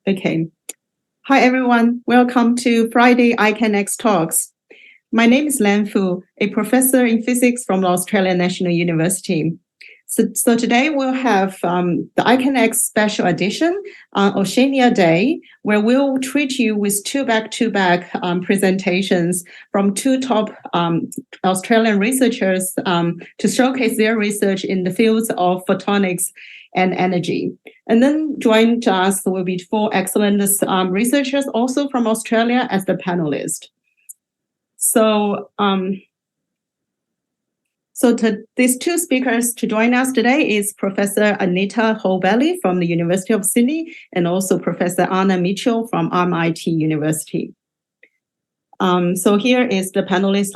Okay. Hi, everyone. Welcome to Friday iCANX Talks. My name is Lan Fu, a professor in physics from the Australian National University. So today we'll have the iCANX special edition on Oceania Day, where we'll treat you with two back-to-back presentations from two top Australian researchers to showcase their research in the fields of photonics and energy. And then joined us will be four excellent researchers also from Australia as the panelists. So these two speakers to join us today is Professor Anita Ho-Baillie from the University of Sydney and also Professor Arnan Mitchell from RMIT University. So here is the panelist.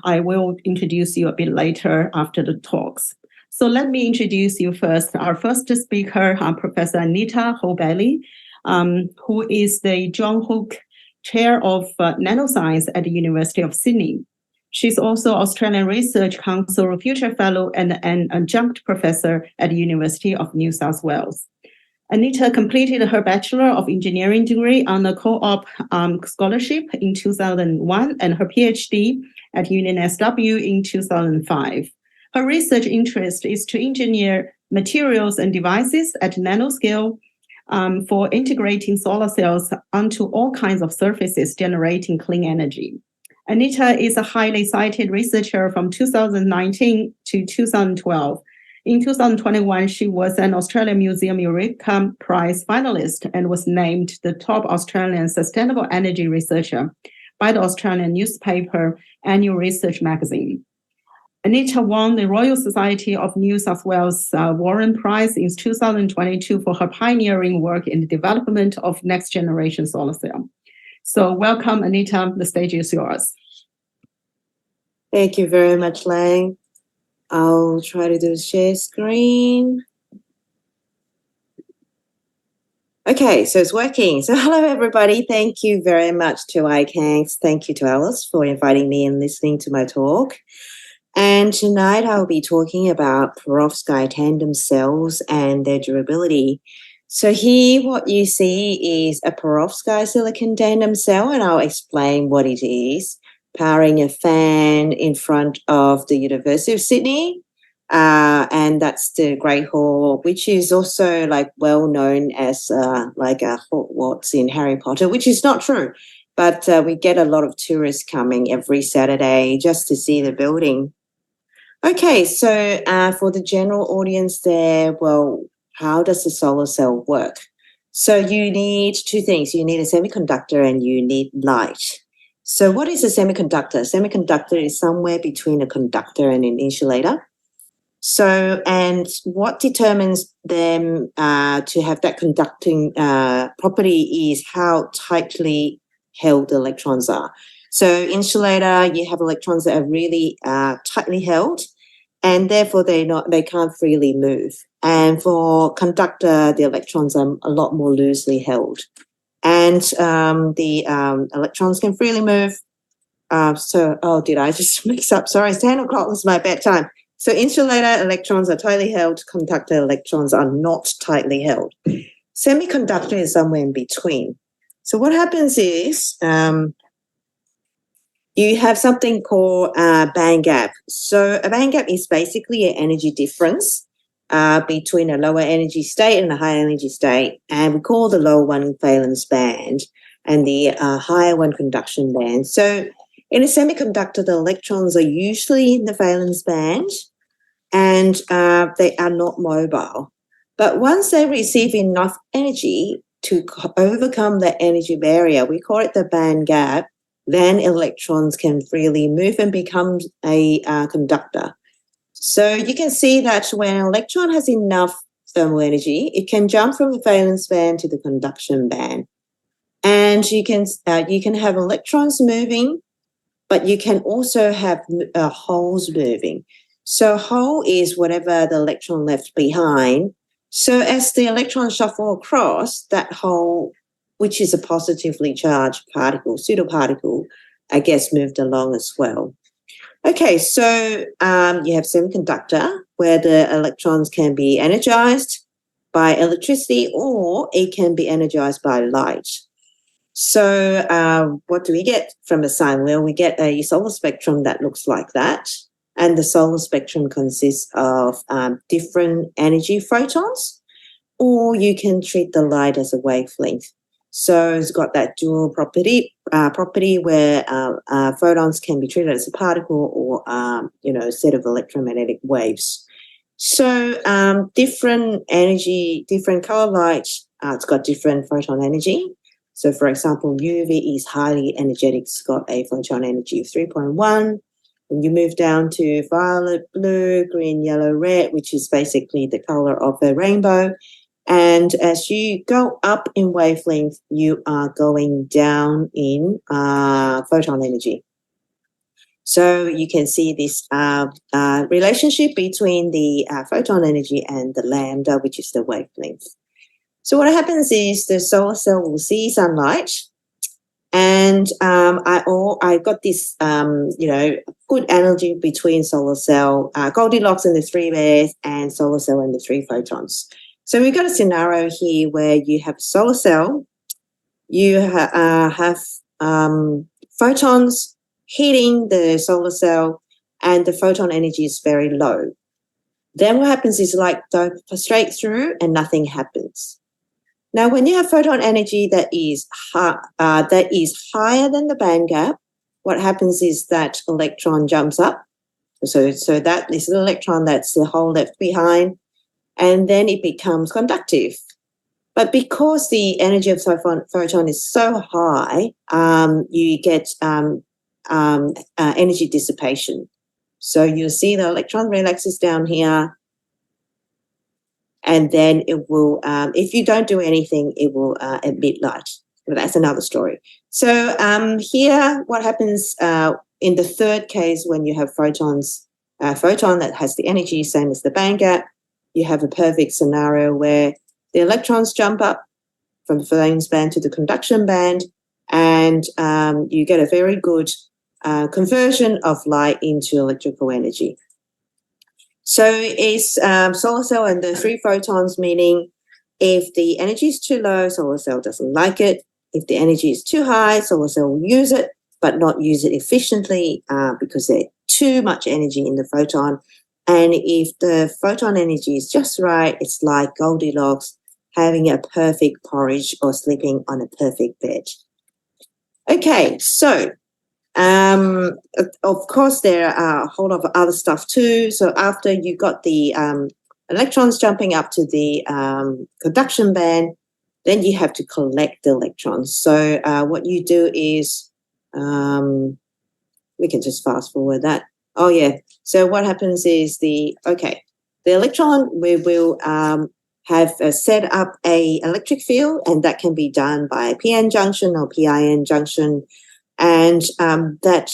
I will introduce you a bit later after the talks. So let me introduce you first. Our first speaker, Professor Anita Ho-Baillie, who is the John Hooke Chair of Nanoscience at the University of Sydney. She's also Australian Research Council Future Fellow and an adjunct professor at the University of New South Wales. Anita completed her Bachelor of Engineering degree on a co-op scholarship in 2001 and her PhD at UNSW in 2005. Her research interest is to engineer materials and devices at nanoscale for integrating solar cells onto all kinds of surfaces, generating clean energy. Anita is a highly cited researcher from 2019 to 2012. In 2021, she was an Australian Museum Eureka Prize finalist and was named the top Australian sustainable energy researcher by the Australian newspaper Annual Research magazine. Anita won the Royal Society of New South Wales Warren Prize in 2022 for her pioneering work in the development of next-generation solar cell. So welcome, Anita. The stage is yours. Thank you very much, Lang. I'll try to do share screen. Okay, so it's working. So hello, everybody. Thank you very much to iCANX. Thank you to Alice for inviting me and listening to my talk. And tonight I'll be talking about Perovskite tandem cells and their durability. So here what you see is a Perovskite silicon tandem cell, and I'll explain what it is. Powering a fan in front of the University of Sydney, and that's the Great Hall, which is also like well known as like a Hogwarts in Harry Potter, which is not true, but we get a lot of tourists coming every Saturday just to see the building. Okay, so for the general audience there, well, how does the solar cell work? So you need two things. You need a semiconductor and you need light. So what is a semiconductor? Semiconductor is somewhere between a conductor and an insulator. So, and what determines them to have that conducting property is how tightly held the electrons are. So insulator, you have electrons that are really tightly held, and therefore they can't freely move. And for conductor, the electrons are a lot more loosely held. And the electrons can freely move. Did I just mix up? Sorry, it's 10 o'clock, this is my bedtime. So insulator electrons are tightly held, conductor electrons are not tightly held. Semiconductor is somewhere in between. So what happens is you have something called band gap. So a band gap is basically an energy difference between a lower energy state and a higher energy state, and we call the lower one valence band and the higher one conduction band. So in a semiconductor, the electrons are usually in the valence band and they are not mobile. But once they receive enough energy to overcome the energy barrier, we call it the band gap, then electrons can freely move and become a conductor. So you can see that when an electron has enough thermal energy, it can jump from the valence band to the conduction band. And you can have electrons moving, but you can also have holes moving. So hole is whatever the electron left behind. So as the electrons shuffle across, that hole, which is a positively charged particle, pseudoparticle, gets moved along as well. Okay, so you have semiconductor where the electrons can be energized by electricity, or it can be energized by light. So what do we get from the sun? Well, we get a solar spectrum that looks like that. And the solar spectrum consists of different energy photons, or you can treat the light as a wavelength. So it's got that dual property where photons can be treated as a particle or, a set of electromagnetic waves. So different energy, different color light, it's got different photon energy. So, for example, UV is highly energetic. It's got a photon energy of 3.1. When you move down to violet, blue, green, yellow, red, which is basically the color of a rainbow. And as you go up in wavelength, you are going down in photon energy. So you can see this relationship between the photon energy and the lambda, which is the wavelength. So what happens is the solar cell will see sunlight, and I got this, good analogy between solar cell, Goldilocks and the three bears, and solar cell and the three photons. So we've got a scenario here where you have a solar cell, you have photons hitting the solar cell, and the photon energy is very low. Then what happens is like go straight through and nothing happens. Now, when you have photon energy that is higher than the band gap, what happens is that electron jumps up. So that is an electron that's the hole left behind, and then it becomes conductive. But because the energy of photon is so high, you get energy dissipation. So you'll see the electron relaxes down here, and then it will, if you don't do anything, it will emit light. But that's another story. So here, what happens in the third case when you have photon that has the energy same as the band gap, you have a perfect scenario where the electrons jump up from the valence band to the conduction band, and you get a very good conversion of light into electrical energy. So it's solar cell and the three photons, meaning if the energy is too low, solar cell doesn't like it. If the energy is too high, solar cell will use it, but not use it efficiently because there's too much energy in the photon. And if the photon energy is just right, it's like Goldilocks having a perfect porridge or sleeping on a perfect bed. Okay, so of course, there are a whole lot of other stuff too. So after you got the electrons jumping up to the conduction band, then you have to collect the electrons. So what you do is, we can just fast forward that. Oh yeah. So what happens is the electron, we will have set up a electric field, and that can be done by a PN junction or PIN junction. And that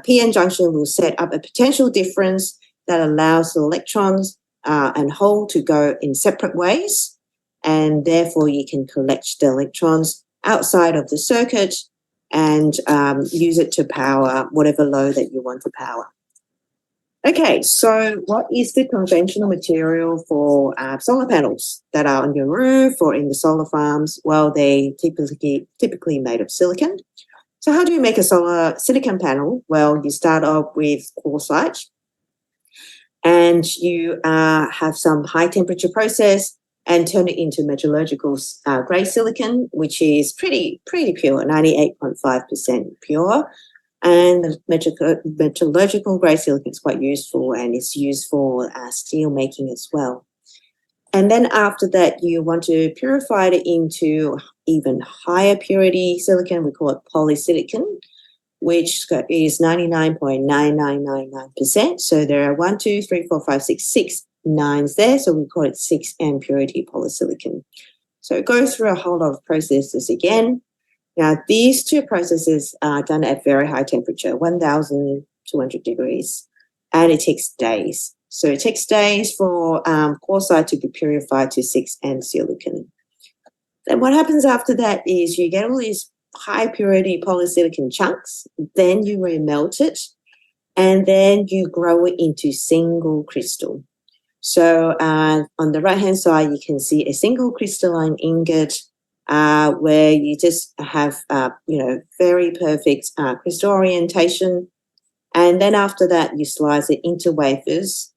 PN junction will set up a potential difference that allows the electrons and hole to go in separate ways. And therefore, you can collect the electrons outside of the circuit and use it to power whatever load that you want to power. Okay, so what is the conventional material for solar panels that are on your roof or in the solar farms? Well, they typically made of silicon. So how do you make a solar silicon panel? Well, you start off with quartzite, and you have some high temperature process and turn it into metallurgical grey silicon, which is pretty pure, 98.5% pure. And the metallurgical grey silicon is quite useful, and it's used for steel making as well. And then after that, you want to purify it into even higher purity silicon. We call it polysilicon, which is 99.9999%. So there are 1, 2, 3, 4, 5, 6 nines there. So we call it 6N purity polysilicon. So it goes through a whole lot of processes again. Now, these two processes are done at very high temperature, 1,200 degrees, and it takes days. So it takes days for quartzite to be purified to 6N silicon. Then what happens after that is you get all these high purity polysilicon chunks, then you remelt it, and then you grow it into single crystal. So on the right-hand side, you can see a single crystalline ingot where you just have, very perfect crystal orientation. And then after that, you slice it into wafers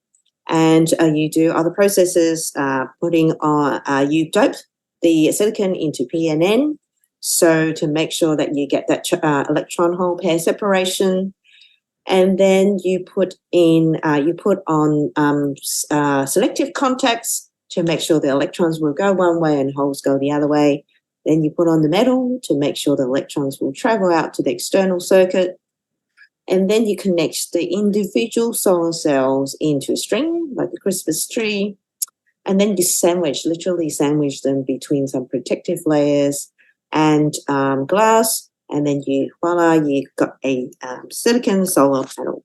and you do other processes, putting on, you dope the silicon into PNN. So to make sure that you get that electron hole pair separation. And then you put on selective contacts to make sure the electrons will go one way and holes go the other way. Then you put on the metal to make sure the electrons will travel out to the external circuit. And then you connect the individual solar cells into a string, like a Christmas tree. And then you literally sandwich them between some protective layers and glass. And then voila, you've got a silicon solar panel.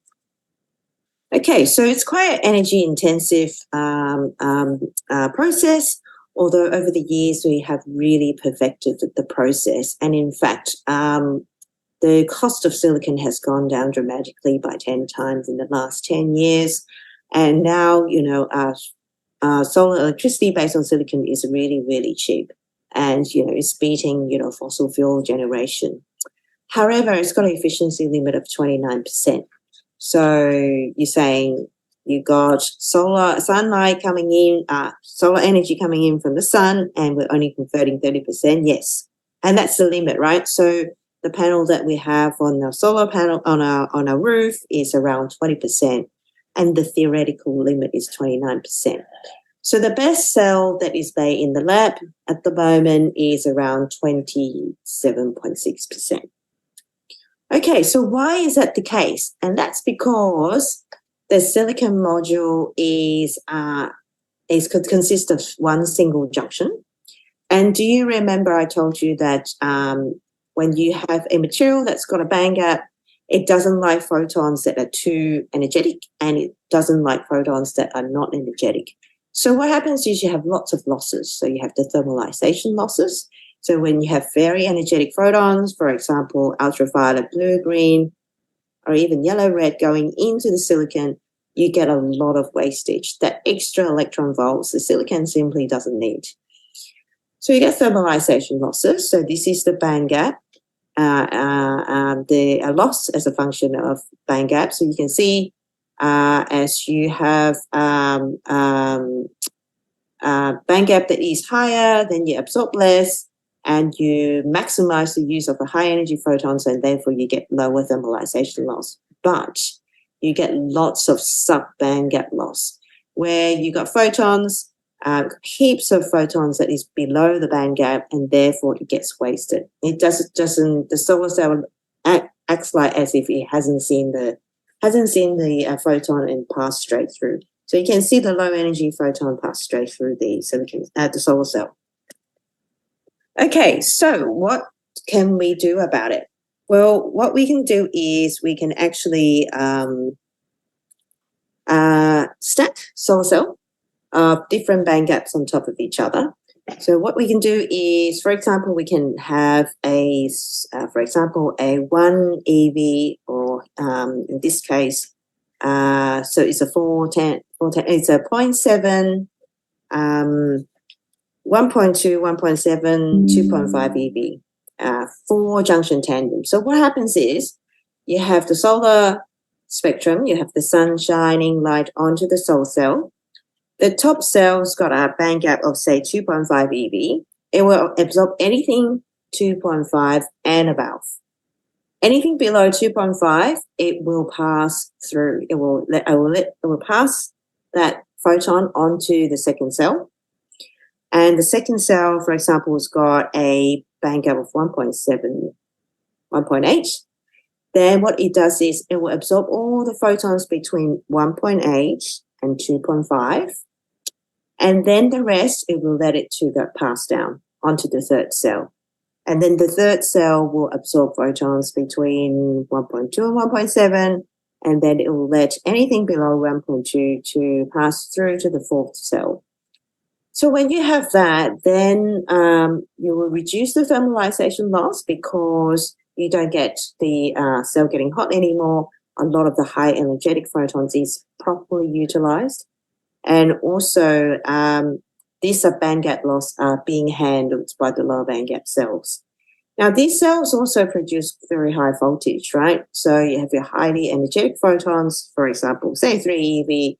Okay, so it's quite an energy intensive process, although over the years we have really perfected the process. And in fact, the cost of silicon has gone down dramatically by 10 times in the last 10 years. And now, solar electricity based on silicon is really, really cheap. And, it's beating, fossil fuel generation. However, it's got an efficiency limit of 29%. So you're saying you got sunlight coming in, solar energy coming in from the sun, and we're only converting 30%. Yes. And that's the limit, right? So the panel that we have on the solar panel on our roof is around 20%, and the theoretical limit is 29%. So the best cell that is made in the lab at the moment is around 27.6%. Okay, so why is that the case? And that's because the silicon module consists of one single junction. And do you remember I told you that when you have a material that's got a band gap, it doesn't like photons that are too energetic, and it doesn't like photons that are not energetic. So what happens is you have lots of losses. So you have the thermalization losses. So when you have very energetic photons, for example, ultraviolet blue, green, or even yellow, red going into the silicon, you get a lot of wastage. That extra electron volts, the silicon simply doesn't need. So you get thermalization losses. So this is the band gap, the loss as a function of band gap. So you can see as you have band gap that is higher, then you absorb less, and you maximize the use of the high energy photons, and therefore you get lower thermalization loss. But you get lots of sub-band gap loss, where you got photons, heaps of photons that is below the band gap, and therefore it gets wasted. It doesn't. The solar cell acts like as if it hasn't seen the photon and pass straight through. So you can see the low energy photon pass straight through the silicon, the solar cell. Okay, so what can we do about it? Well, what we can do is we can actually stack solar cell of different band gaps on top of each other. So what we can do is, for example, we can have a 1 EV, or in this case, so it's a 410, it's a 0.7, 1.2, 1.7, 2.5 EV, 4 junction tandem. So what happens is you have the solar spectrum, you have the sun shining light onto the solar cell. The top cell's got a band gap of, say, 2.5 EV. It will absorb anything 2.5 and above. Anything below 2.5, it will pass through. It will pass that photon onto the second cell. And the second cell, for example, has got a band gap of 1.7, 1.8. Then what it does is it will absorb all the photons between 1.8 and 2.5. And then the rest, it will let it to go pass down onto the third cell. And then the third cell will absorb photons between 1.2 and 1.7. And then it will let anything below 1.2 to pass through to the fourth cell. So when you have that, then you will reduce the thermalization loss because you don't get the cell getting hot anymore. A lot of the high energetic photons is properly utilized. And also, these bandgap loss are being handled by the lower bandgap cells. Now, these cells also produce very high voltage, right? So you have your highly energetic photons, for example, say 3 eV,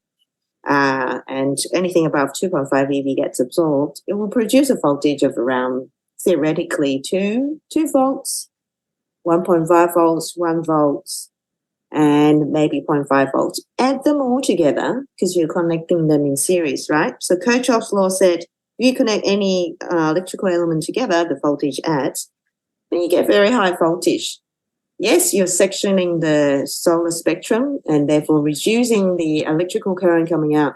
and anything above 2.5 eV gets absorbed. It will produce a voltage of around, theoretically, 2 volts, 1.5 volts, 1 volt, and maybe 0.5 volts. Add them all together because you're connecting them in series, right? So Kirchhoff's law said, if you connect any electrical element together, the voltage adds, then you get very high voltage. Yes, you're sectioning the solar spectrum and therefore reducing the electrical current coming out.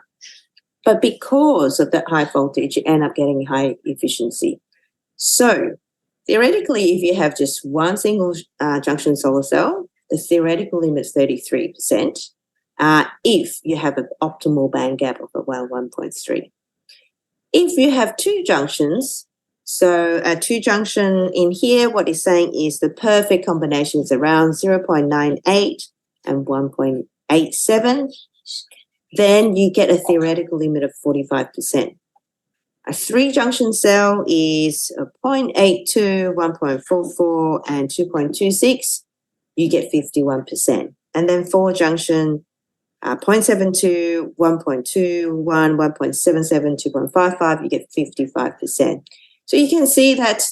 But because of that high voltage, you end up getting high efficiency. So theoretically, if you have just one single junction solar cell, the theoretical limit is 33%, if you have an optimal band gap of around 1.3. If you have two junctions, so a two junction in here, what it's saying is the perfect combination is around 0.98 and 1.87, then you get a theoretical limit of 45%. A three-junction cell is 0.82, 1.44, and 2.26. You get 51%. And then four-junction, 0.72, 1.21, 1.77, 2.55, you get 55%. So you can see that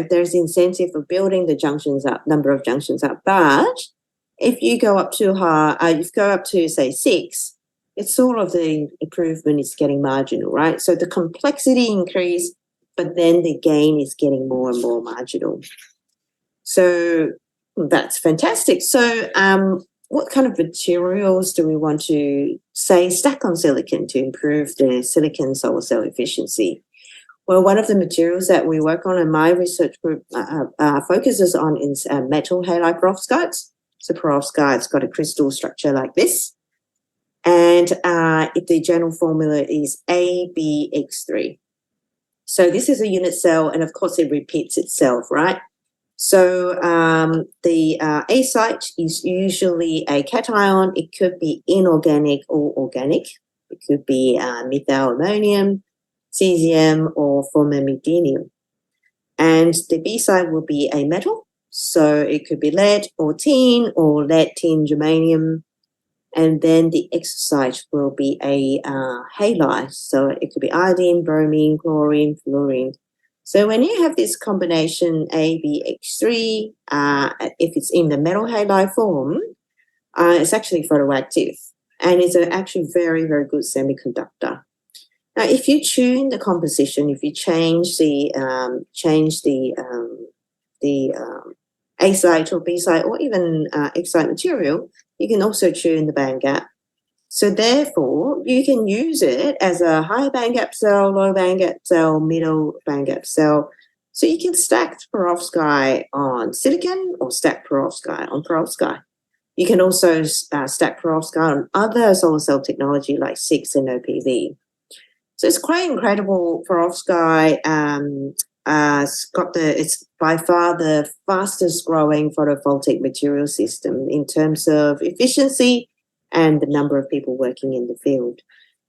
there's incentive for building the junctions up, number of junctions up. But if you go up too high, if you go up to, say, 6, it's sort of the improvement is getting marginal, right? So the complexity increase, but then the gain is getting more and more marginal. So that's fantastic. So what kind of materials do we want to, say, stack on silicon to improve the silicon solar cell efficiency? Well, one of the materials that we work on in my research group focuses on is metal halide perovskites. So perovskite's got a crystal structure like this. And the general formula is ABX3. So this is a unit cell, and of course it repeats itself, right? So the A site is usually a cation. It could be inorganic or organic. It could be methyl ammonium, cesium, or formamidinium. And the B side will be a metal. So it could be lead or tin or lead, tin, germanium. And then the X site will be a halide. So it could be iodine, bromine, chlorine, fluorine. So when you have this combination ABX3, if it's in the metal halide form, it's actually photoactive. And it's actually very, very good semiconductor. Now, if you tune the composition, if you change the A site or B site or even X site material, you can also tune the band gap. So therefore, you can use it as a high band gap cell, low band gap cell, middle band gap cell. So you can stack perovskite on silicon or stack perovskite on perovskite. You can also stack perovskite on other solar cell technology like SiC and OPV. So it's quite incredible. Perovskite it's by far the fastest growing photovoltaic material system in terms of efficiency and the number of people working in the field.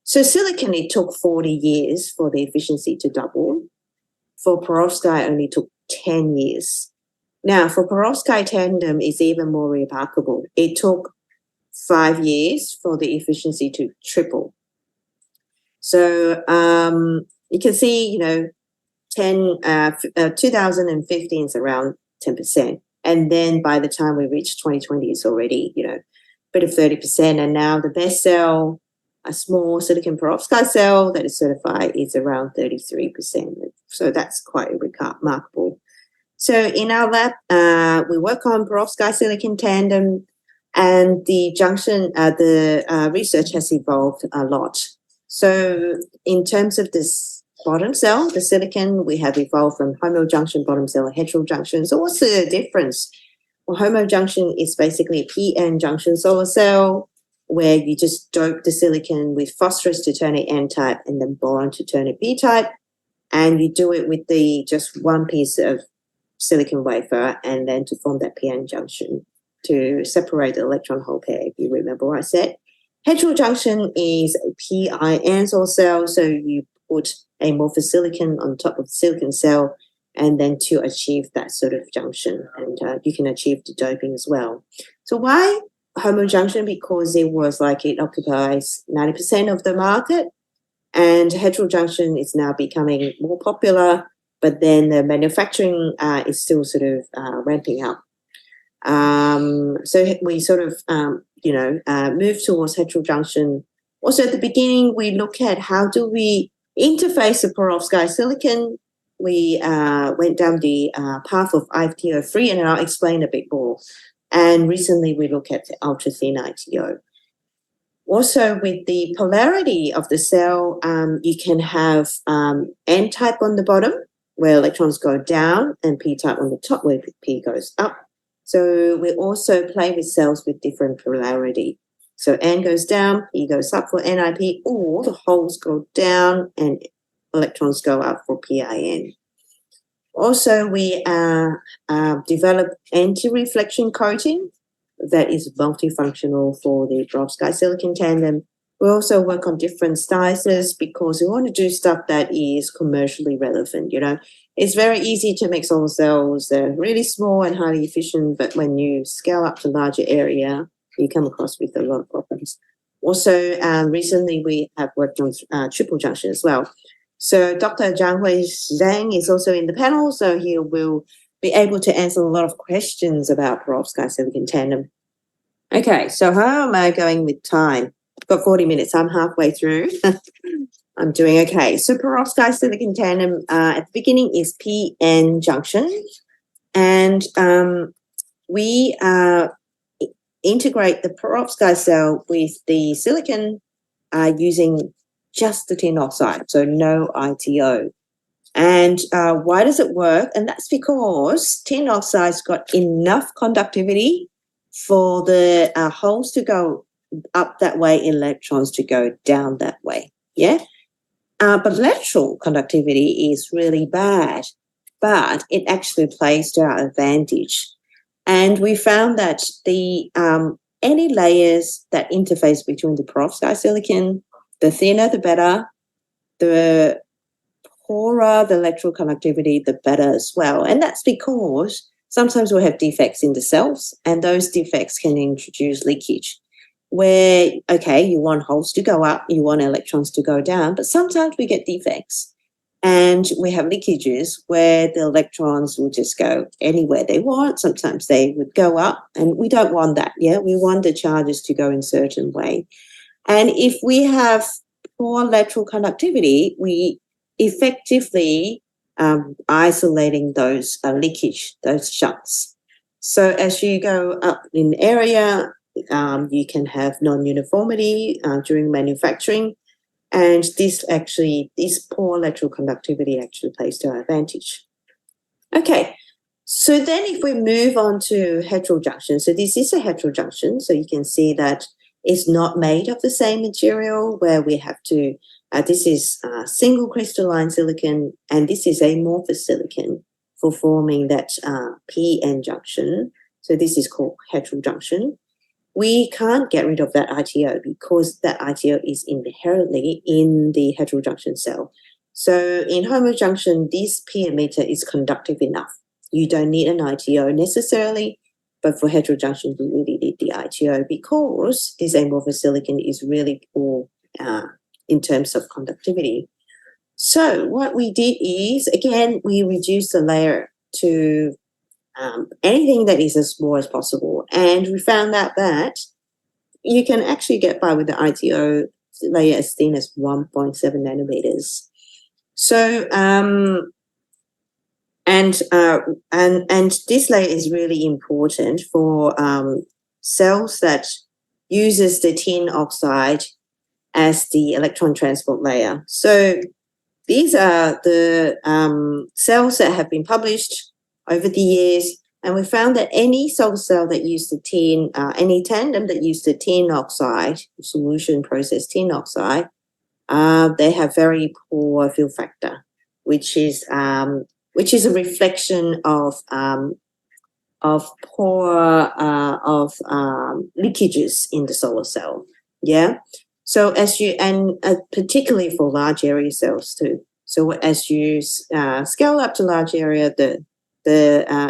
So silicon, it took 40 years for the efficiency to double. For perovskite, only took 10 years. Now, for perovskite tandem, it's even more remarkable. It took 5 years for the efficiency to triple. So you can see, 2015 is around 10%. And then by the time we reach 2020, it's already, a bit of 30%. And now the best cell, a small silicon perovskite cell that is certified, is around 33%. So that's quite remarkable. So in our lab, we work on perovskite silicon tandem, and the junction, research has evolved a lot. So in terms of this bottom cell, the silicon, we have evolved from homo junction bottom cell and hetero junction. So what's the difference? Well, homo junction is basically a PN junction solar cell where you just dope the silicon with phosphorus to turn it N-type and then boron to turn it B-type. And you do it with just one piece of silicon wafer and then to form that PN junction to separate the electron hole pair, if you remember what I said. Hetero junction is a PIN solar cell, so you put amorphous silicon on top of the silicon cell, and then to achieve that sort of junction, and you can achieve the doping as well. So why homojunction? Because it occupies 90% of the market, and heterojunction is now becoming more popular, but then the manufacturing is still sort of ramping up. So we sort of, move towards heterojunction. Also at the beginning, we look at how do we interface the perovskite silicon. We went down the path of ITO3, and I'll explain a bit more. And recently we look at the ultra-thin ITO. Also, with the polarity of the cell, you can have N-type on the bottom, where electrons go down, and P-type on the top, where P goes up. So we also play with cells with different polarity. So N goes down, P goes up for NIP, or the holes go down and electrons go up for PIN. Also, we develop anti-reflection coating that is multifunctional for the perovskite silicon tandem. We also work on different sizes because we want to do stuff that is commercially relevant. It's very easy to make solar cells. They're really small and highly efficient, but when you scale up to larger area, you come across with a lot of problems. Also, recently we have worked on triple junction as well. So Dr. Jianghui Zhang is also in the panel, so he will be able to answer a lot of questions about perovskite silicon tandem. Okay, so how am I going with time? I've got 40 minutes. I'm halfway through. I'm doing okay. So perovskite silicon tandem at the beginning is PN junction, and we integrate the perovskite cell with the silicon using just the tin oxide, so no ITO. And why does it work? And that's because tin oxide's got enough conductivity for the holes to go up that way, electrons to go down that way. Yeah. But lateral conductivity is really bad, but it actually plays to our advantage. And we found that the any layers that interface between the perovskite silicon, the thinner the better, the poorer the electrical conductivity, the better as well. And that's because sometimes we have defects in the cells, and those defects can introduce leakage. Where, okay, you want holes to go up, you want electrons to go down, but sometimes we get defects and we have leakages where the electrons will just go anywhere they want. Sometimes they would go up, and we don't want that. Yeah, we want the charges to go in a certain way. And if we have poor lateral conductivity, we effectively isolating those leakage, those shuts. So as you go up in area, you can have non-uniformity during manufacturing, and this poor lateral conductivity actually plays to our advantage. Okay, so then if we move on to heterojunction, so this is a heterojunction, so you can see that it's not made of the same material where we have to, this is single crystalline silicon, and this is amorphous silicon for forming that PN junction. So this is called heterojunction. We can't get rid of that ITO because that ITO is inherently in the heterojunction cell. So in homojunction, this P emitter is conductive enough. You don't need an ITO necessarily, but for heterojunction, you really need the ITO because this amorphous silicon is really poor in terms of conductivity. So what we did is, again, we reduced the layer to anything that is as small as possible. And we found out that you can actually get by with the ITO layer as thin as 1.7 nanometers. So, and this layer is really important for cells that uses the tin oxide as the electron transport layer. So these are the cells that have been published over the years, and we found that any solar cell that used the tin, any tandem that used the tin oxide, solution process tin oxide, they have very poor fill factor, which is a reflection of leakages in the solar cell. Yeah. So particularly for large area cells too. So as you scale up to large area, the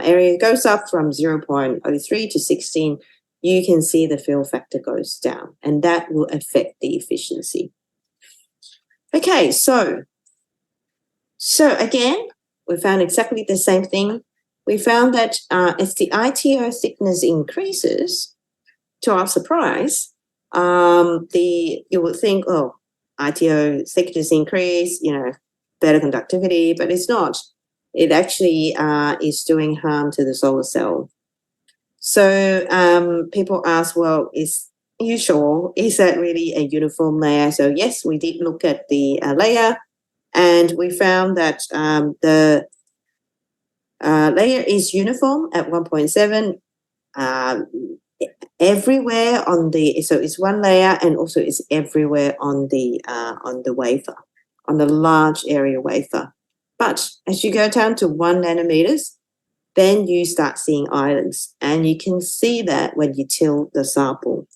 area goes up from 0.03 to 16. You can see the fill factor goes down, and that will affect the efficiency. Okay, so again, we found exactly the same thing. We found that as the ITO thickness increases, to our surprise, you would think, oh, ITO thickness increase, better conductivity, but it's not. It actually is doing harm to the solar cell. So people ask, well, is you sure? Is that really a uniform layer? So yes, we did look at the layer, and we found that the layer is uniform at 1.7 everywhere on so it's one layer, and also it's everywhere on the wafer, on the large area wafer. But as you go down to 1 nanometers, then you start seeing islands, and you can see that when you tilt the sample.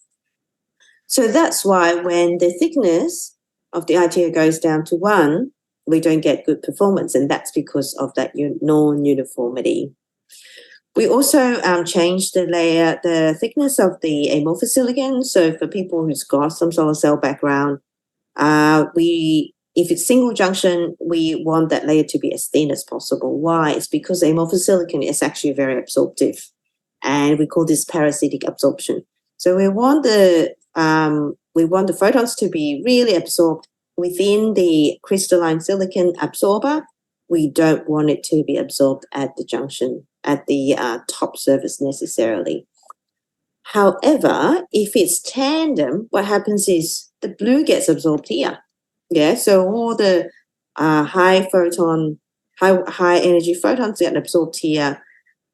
So that's why when the thickness of the ITO goes down to 1, we don't get good performance, and that's because of that non-uniformity. We also changed the thickness of the amorphous silicon. So for people who's got some solar cell background, if it's single junction, we want that layer to be as thin as possible. Why? It's because amorphous silicon is actually very absorptive, and we call this parasitic absorption. So we want the photons to be really absorbed within the crystalline silicon absorber. We don't want it to be absorbed at the junction, at the top surface necessarily. However, if it's tandem, what happens is the blue gets absorbed here. Yeah, so all the high energy photons get absorbed here,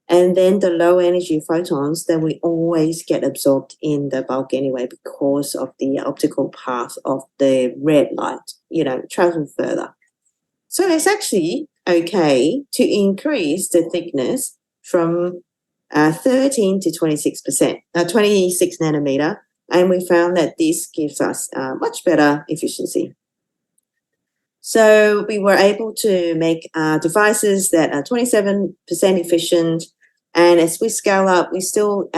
and then the low energy photons, then we always get absorbed in the bulk anyway because of the optical path of the red light, travel further. So it's actually okay to increase the thickness from 13 to 26%, 26 nanometer, and we found that this gives us much better efficiency. So we were able to make devices that are 27% efficient, and as we scale up, we still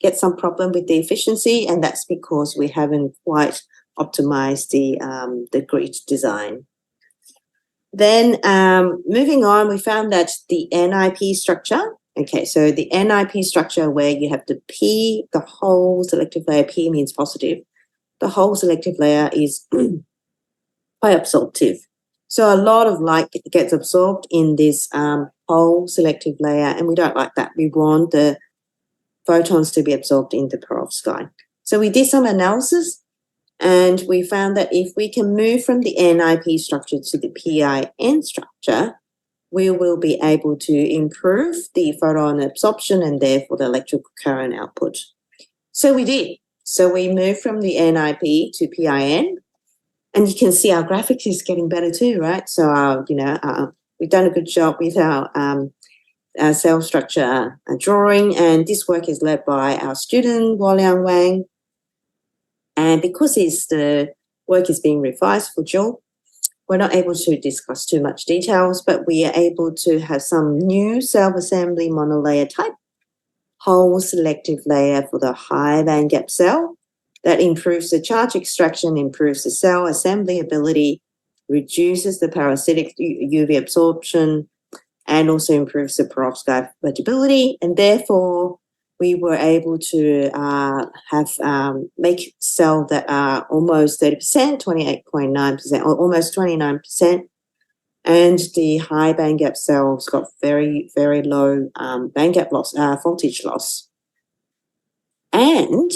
get some problem with the efficiency, and that's because we haven't quite optimized the grid design. Then moving on, we found that the NIP structure, okay, so the NIP structure where you have the P, the whole selective layer, P means positive. The whole selective layer is quite absorptive. So a lot of light gets absorbed in this whole selective layer, and we don't like that. We want the photons to be absorbed in the perovskite. So we did some analysis, and we found that if we can move from the NIP structure to the PIN structure, we will be able to improve the photon absorption and therefore the electrical current output. So we did. So we moved from the NIP to PIN, and you can see our graphics is getting better too, right? So, we've done a good job with our cell structure drawing, and this work is led by our student, Woliang Wang. And because the work is being revised for Jill, we're not able to discuss too much details, but we are able to have some new self-assembly monolayer type, whole selective layer for the high bandgap cell that improves the charge extraction, improves the cell assembly ability, reduces the parasitic UV absorption, and also improves the perovskite vertibility, and therefore we were able to make cells that are almost 30%, 28.9%, or almost 29%. And the high bandgap cells got very, very low bandgap loss, voltage loss. And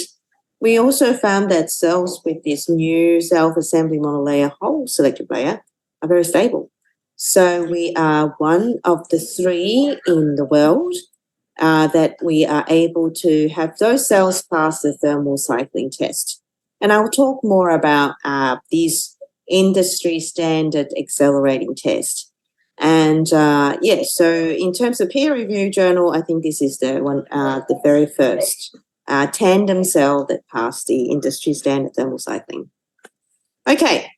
we also found that cells with this new self-assembly monolayer whole selective layer are very stable. So we are one of the 3 in the world that we are able to have those cells pass the thermal cycling test. And I'll talk more about these industry standard accelerating tests. And so in terms of peer review journal, I think this is the one, the very first tandem cell that passed the industry standard thermal cycling. Okay,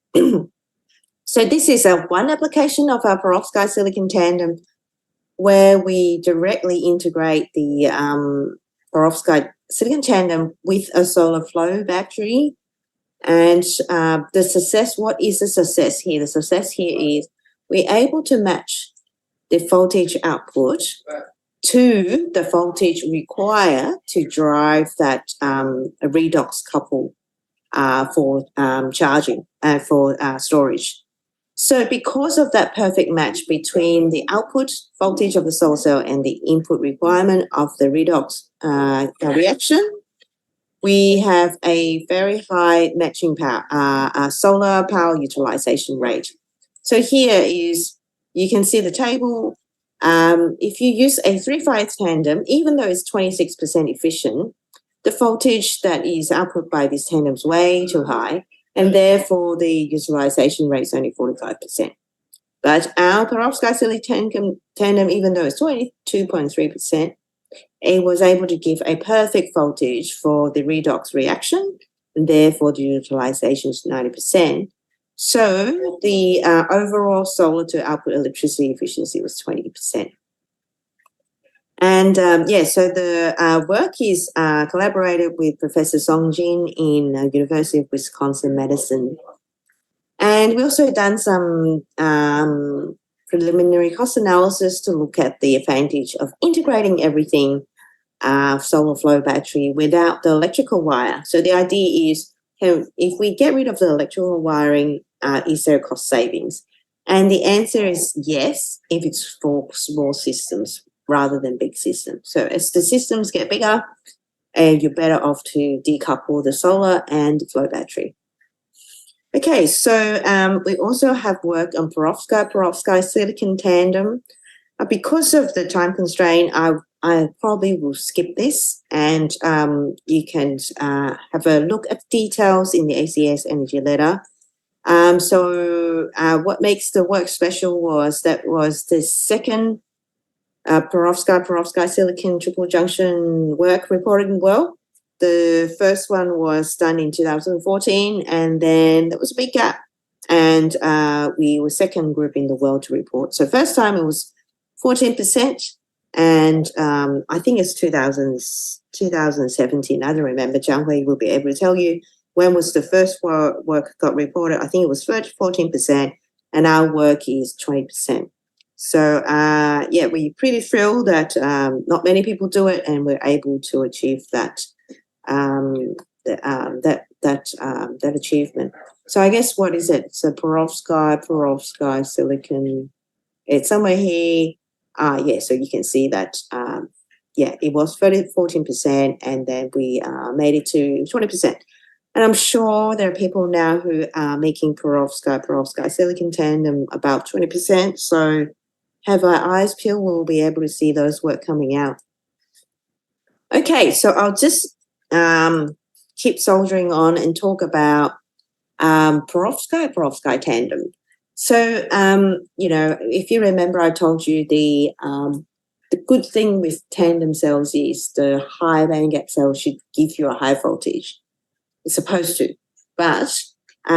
so this is one application of our perovskite silicon tandem where we directly integrate the perovskite silicon tandem with a solar flow battery. And the success, what is the success here? The success here is we're able to match the voltage output to the voltage required to drive that redox couple for charging and for storage. So because of that perfect match between the output voltage of the solar cell and the input requirement of the redox reaction, we have a very high matching power, solar power utilization rate. So here is, you can see the table. If you use a 3-phase tandem, even though it's 26% efficient, the voltage that is output by this tandem is way too high, and therefore the utilization rate is only 45%. But our perovskite silicon tandem, even though it's 22.3%, it was able to give a perfect voltage for the redox reaction, and therefore the utilization is 90%. So the overall solar to output electricity efficiency was 20%. And so the work is collaborated with Professor Song Jin in University of Wisconsin Madison. And we also done some preliminary cost analysis to look at the advantage of integrating everything solar flow battery without the electrical wire. So the idea is, if we get rid of the electrical wiring, is there cost savings? And the answer is yes, if it's for small systems rather than big systems. So as the systems get bigger, you're better off to decouple the solar and the flow battery. Okay, so we also have work on perovskite silicon tandem. Because of the time constraint, I probably will skip this, and you can have a look at the details in the ACS energy letter. So what makes the work special was the second perovskite silicon triple junction work reported in the world. The first one was done in 2014, and then there was a big gap, and we were second group in the world to report. So first time it was 14%, and I think it's 2017. I don't remember. Jiang Hui will be able to tell you when was the first work got reported. I think it was 14%, and our work is 20%. So we're pretty thrilled that not many people do it, and we're able to achieve that that achievement. So I guess, what is it? It's a perovskite silicon. It's somewhere here. So you can see that. It was 14%, and then we made it to 20%. And I'm sure there are people now who are making perovskite silicon tandem about 20%. So have our eyes peeled, we'll be able to see those work coming out. Okay, so I'll just keep soldiering on and talk about perovskite tandem. So, if you remember, I told you the good thing with tandem cells is the high bandgap cell should give you a high voltage. It's supposed to, but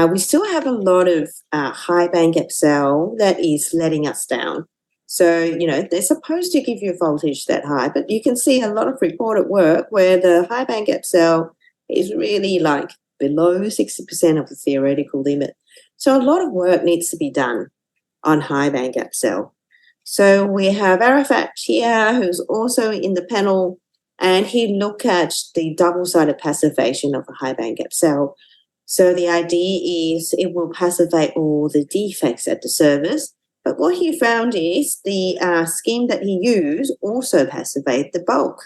we still have a lot of high bandgap cell that is letting us down. So, they're supposed to give you a voltage that high, but you can see a lot of reported work where the high bandgap cell is really like below 60% of the theoretical limit. So a lot of work needs to be done on high bandgap cell. So we have Arafat here, who's also in the panel, and he looked at the double-sided passivation of a high bandgap cell. So the idea is it will passivate all the defects at the surface. But what he found is the scheme that he used also passivate the bulk.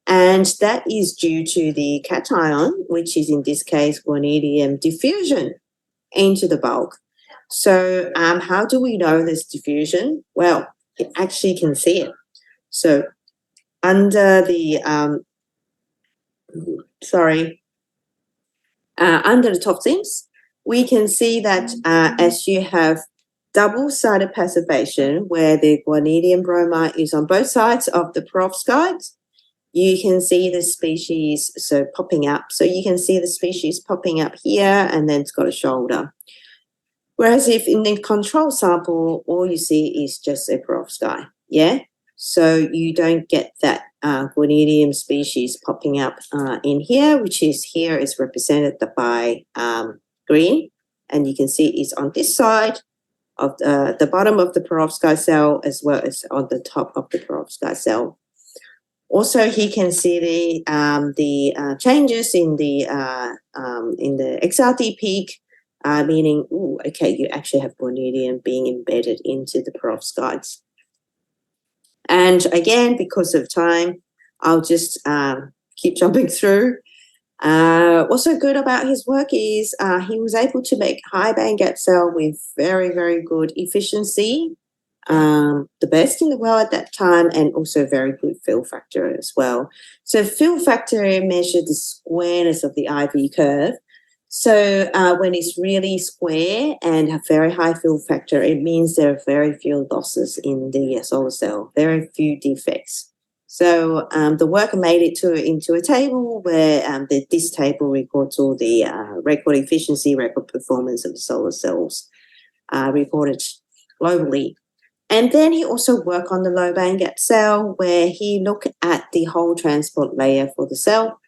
And that is due to the cation, which is in this case vanadium diffusion into the bulk. So how do we know this diffusion? Well, you actually can see it. So under the under the top things, we can see that as you have double-sided passivation, where the vanadium bromide is on both sides of the perovskite, you can see the species popping up. So you can see the species popping up here, and then it's got a shoulder. Whereas if in the control sample, all you see is just a perovskite, yeah? So you don't get that guanidinium species popping up in here, which is represented by green. And you can see it's on this side of the bottom of the perovskite cell, as well as on the top of the perovskite cell. Also, he can see the changes in the XRD peak, meaning, you actually have guanidinium being embedded into the perovskites. And again, because of time, I'll just keep jumping through. What's so good about his work is he was able to make high bandgap cell with very, very good efficiency, the best in the world at that time, and also very good fill factor as well. So fill factor measured the squareness of the IV curve. So when it's really square and have very high fill factor, it means there are very few losses in the solar cell, very few defects. So the worker made it into a table where this table records all the record efficiency, record performance of the solar cells reported globally. And then he also worked on the low bandgap cell, where he looked at the whole transport layer for the cell.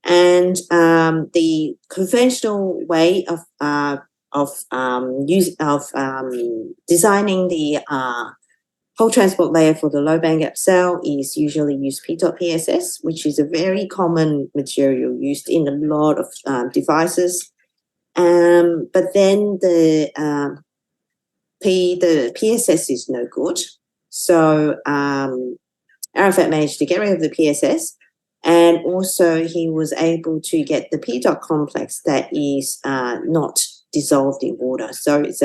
And the conventional way of designing the whole transport layer for the low bandgap cell is usually use PSS, which is a very common material used in a lot of devices. But then the PSS is no good. So Arafat managed to get rid of the PSS. And also he was able to get the P-dot complex that is not dissolved in water. So it's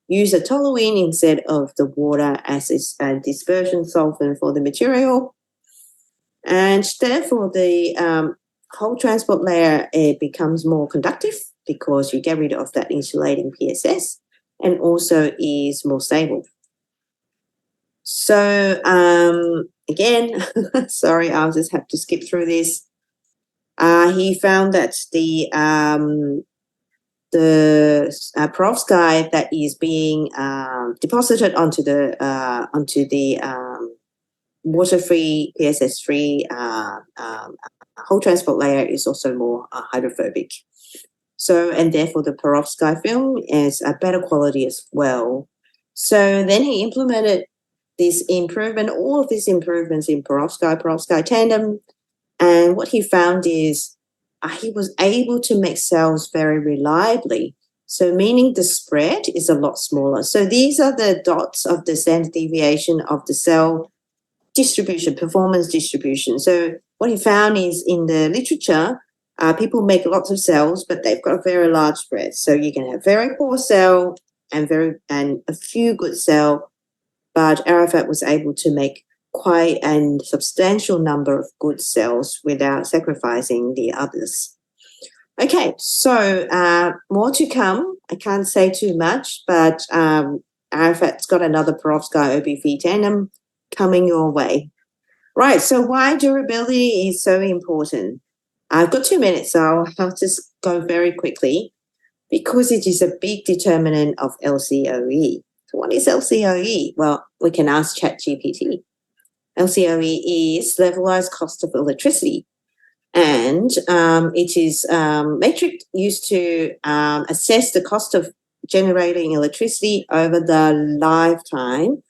use a toluene instead of the water as a dispersion solvent for the material. And therefore the whole transport layer, it becomes more conductive because you get rid of that insulating PSS, and also is more stable. So again, sorry, I'll just have to skip through this. He found that the perovskite that is being deposited onto the water-free, PSS-free whole transport layer is also more hydrophobic. So, and therefore the perovskite film is a better quality as well. So then he implemented this improvement, all of these improvements in perovskite tandem. And what he found is he was able to make cells very reliably. So meaning the spread is a lot smaller. So these are the dots of the standard deviation of the cell distribution, performance distribution. So what he found is in the literature, people make lots of cells, but they've got a very large spread. So you can have very poor cell and a few good cell, but Arafat was able to make quite a substantial number of good cells without sacrificing the others. Okay, so more to come. I can't say too much, but Arafat's got another perovskite Obvi Denim coming your way. Right, so why durability is so important? I've got 2 minutes, so I'll just go very quickly, because it is a big determinant of LCOE. So what is LCOE? Well, we can ask ChatGPT. LCOE is levelized cost of electricity. And it is a metric used to assess the cost of generating electricity over the lifetime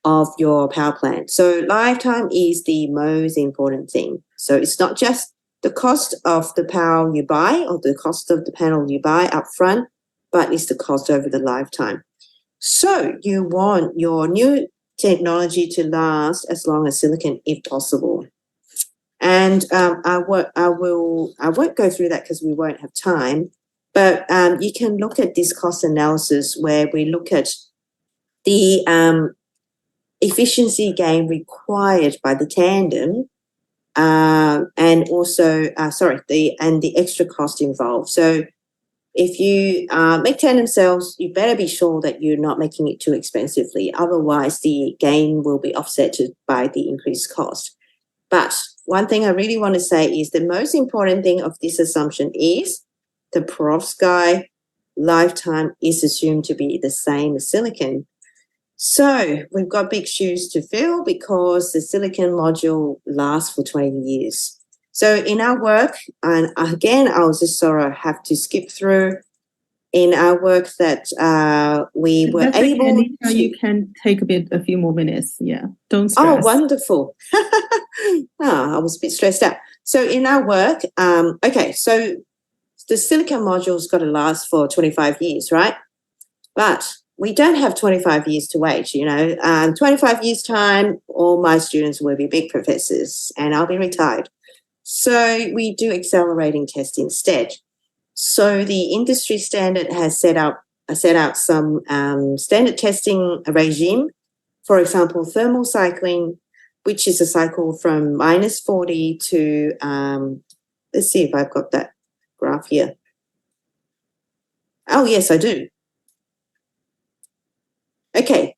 of your power plant. So lifetime is the most important thing. So it's not just the cost of the power you buy or the cost of the panel you buy up front, but it's the cost over the lifetime. So you want your new technology to last as long as silicon if possible. And I won't go through that because we won't have time, but you can look at this cost analysis where we look at the efficiency gain required by the tandem, and also the extra cost involved. So if you make tandem cells, you better be sure that you're not making it too expensively. Otherwise, the gain will be offset by the increased cost. But one thing I really want to say is the most important thing of this assumption is the perovskite lifetime is assumed to be the same as silicon. So we've got big shoes to fill because the silicon module lasts for 20 years. So in our work, and again, I'll just sort of have to skip through in our work that we were That's able okay, Anita, to... You can take a few more minutes. Yeah, don't Oh, stress. wonderful. I was a bit stressed out. So in our work, okay, so the silicon module's got to last for 25 years, right? But we don't have 25 years to wait, 25 years' time, all my students will be big professors and I'll be retired. So we do accelerating tests instead. So the industry standard has set out some standard testing regime. For example, thermal cycling, which is a cycle from -40 to, let's see if I've got that graph here. Oh, yes, I do. Okay,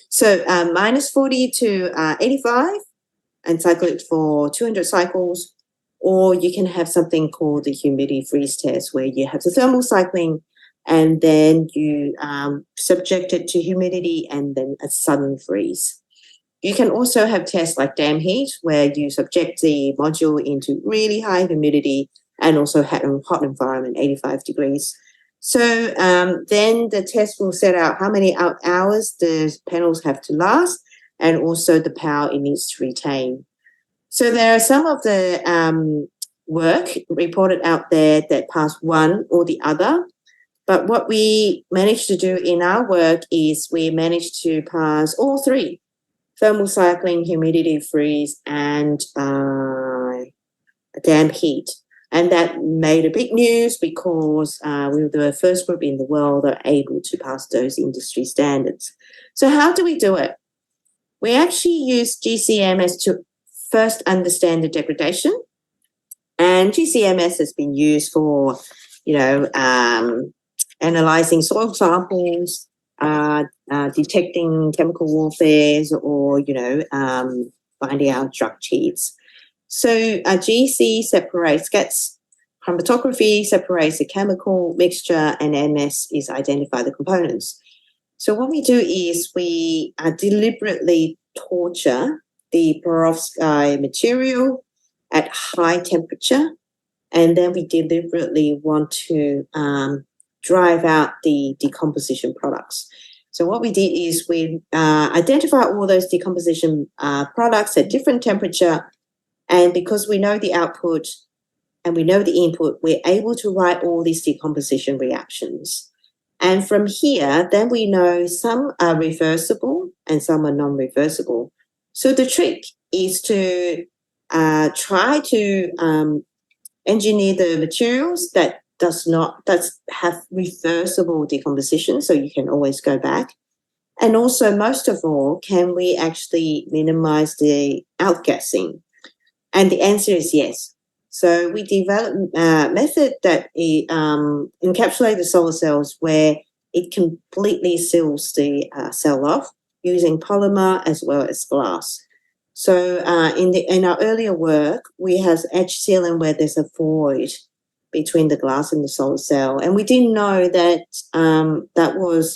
so -40 to 85 and cycle it for 200 cycles, or you can have something called the humidity freeze test where you have the thermal cycling and then you subject it to humidity and then a sudden freeze. You can also have tests like dam heat where you subject the module into really high humidity and also hot environment, 85 degrees. So then the test will set out how many hours the panels have to last and also the power it needs to retain. So there are some of the work reported out there that pass one or the other. But what we managed to do in our work is we managed to pass all three: thermal cycling, humidity freeze, and dam heat. And that made a big news because we were the first group in the world that are able to pass those industry standards. So how do we do it? We actually use GCMS to first understand the degradation. And GCMS has been used for, analyzing soil samples, detecting chemical warfare, or, finding out drug cheats. So GC gets chromatography, separates the chemical mixture, and MS is identify the components. So what we do is we deliberately torture the perovskite material at high temperature, and then we deliberately want to drive out the decomposition products. So what we did is we identify all those decomposition products at different temperature, and because we know the output and we know the input, we're able to write all these decomposition reactions. And from here, then we know some are reversible and some are non-reversible. So the trick is to try to engineer the materials that have reversible decomposition, so you can always go back. And also, most of all, can we actually minimize the outgassing? And the answer is yes. So we developed a method that encapsulates the solar cells where it completely seals the cell off using polymer as well as glass. So in our earlier work, we have edge sealing where there's a void between the glass and the solar cell, and we didn't know that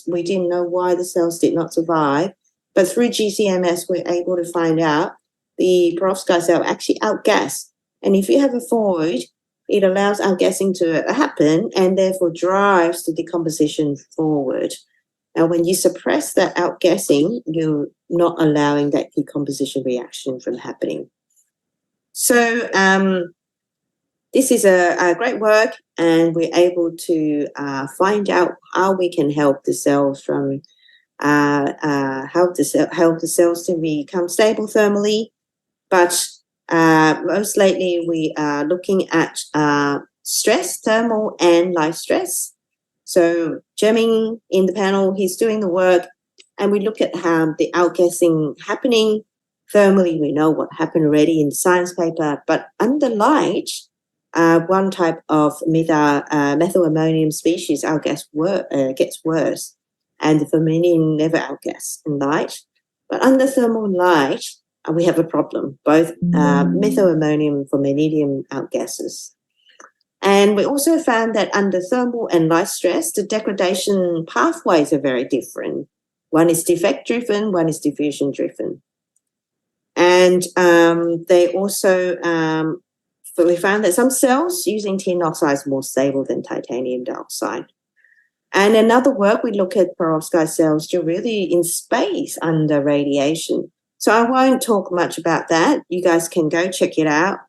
we didn't know why the cells did not survive. But through GCMS, we're able to find out the perovskite cell actually outgas. And if you have a void, it allows outgassing to happen and therefore drives the decomposition forward. Now, when you suppress that outgassing, you're not allowing that decomposition reaction from happening. So this is a great work, and we're able to find out how we can help the cells from help the cells to become stable thermally. But most lately, we are looking at stress, thermal and light stress. So Jemming in the panel, he's doing the work, and we look at how the outgassing happening thermally. We know what happened already in the science paper, but under light, one type of methylammonium species outgas gets worse, and the vermilion never outgas in light. But under thermal light, we have a problem, both methylammonium and vanadium outgasses. And we also found that under thermal and light stress, the degradation pathways are very different. One is defect-driven, one is diffusion-driven. And they also, we found that some cells using tin oxide is more stable than titanium dioxide. And another work, we look at perovskite cells to really in space under radiation. So I won't talk much about that. You guys can go check it out.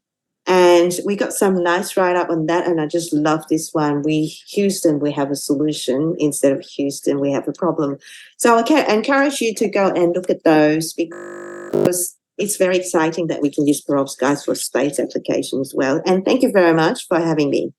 And we got some nice write-up on that, and I just love this one. Houston, we have a solution. Instead of Houston, we have a problem. So I can encourage you to go and look at those, because it's very exciting that we can use perovskites for space application as well. And thank you very much for having me.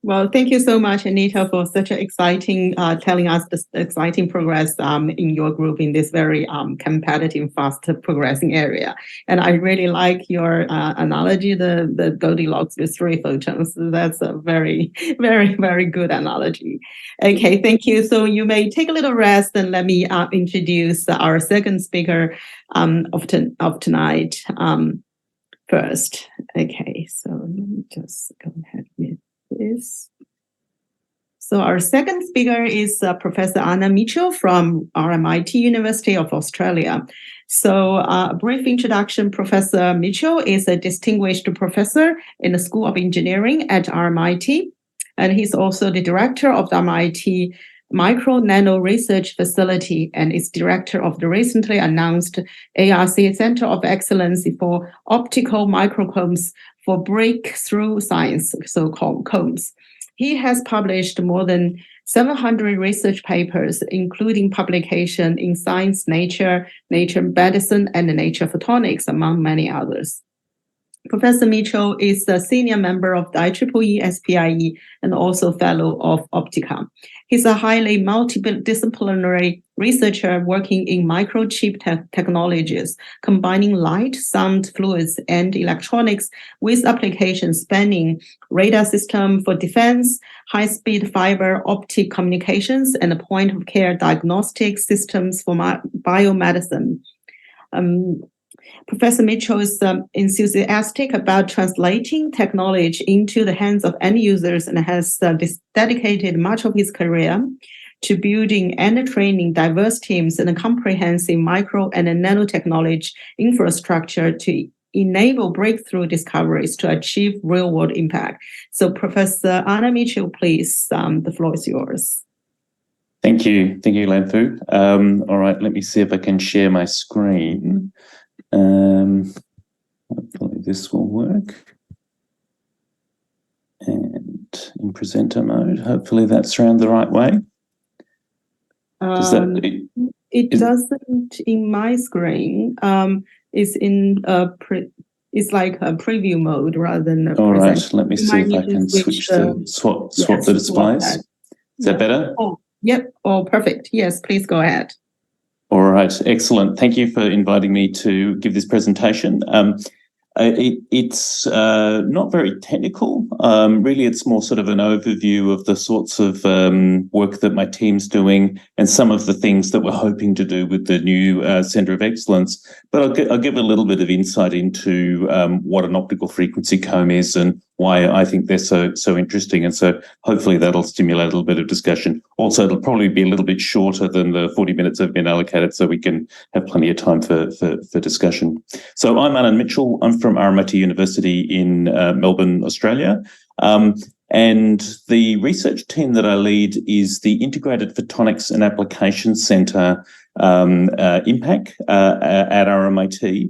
Well, thank you so much, Anita, for such an exciting, telling us the exciting progress in your group in this very competitive, fast progressing area. And I really like your analogy, the Goldilocks with 3 photons. That's a very, very, very good analogy. Okay, thank you. So you may take a little rest, and let me introduce our second speaker of tonight first. Okay, so let me just go ahead with this. So our second speaker is Professor Anna Mitchell from RMIT University of Australia. So a brief introduction, Professor Mitchell is a distinguished professor in the School of Engineering at RMIT, and he's also the director of the RMIT Micro Nano Research Facility and is director of the recently announced ARC Center of Excellence for Optical Microcombs for Breakthrough Science, so-called COMS. He has published more than 700 research papers, including publication in Science, Nature, Nature Medicine, and Nature Photonics, among many others. Professor Mitchell is a senior member of the IEEE SPIE and also fellow of Optica. He's a highly multidisciplinary researcher working in microchip technologies, combining light, sound, fluids, and electronics with applications spanning radar system for defense, high-speed fiber optic communications, and point-of-care diagnostic systems for biomedicine. Professor Mitchell is enthusiastic about translating technology into the hands of end users and has dedicated much of his career to building and training diverse teams and a comprehensive micro and nanotechnology infrastructure to enable breakthrough discoveries to achieve real-world impact. So Professor Anna Mitchell, please, the floor is yours. Thank you. Thank you, Lanfu. All right, let me see if I can share my screen. Hopefully this will work. And in presenter mode, hopefully that's around the right way. It doesn't in my screen. It's in it's like a preview mode rather than a all present. Right, let me see if I can switch swap the displays. Is that better? Oh, yep. Oh, perfect. Yes, please go ahead. All right, excellent. Thank you for inviting me to give this presentation. It's not very technical. Really, it's more sort of an overview of the sorts of work that my team's doing and some of the things that we're hoping to do with the new Centre of Excellence. But I'll give a little bit of insight into what an optical frequency comb is and why I think they're so interesting. And so hopefully that'll stimulate a little bit of discussion. Also, it'll probably be a little bit shorter than the 40 minutes have been allocated, so we can have plenty of time for discussion. So I'm Arnan Mitchell. I'm from RMIT University in Melbourne, Australia. And the research team that I lead is the Integrated Photonics and Applications Centre, IMPAC, at RMIT.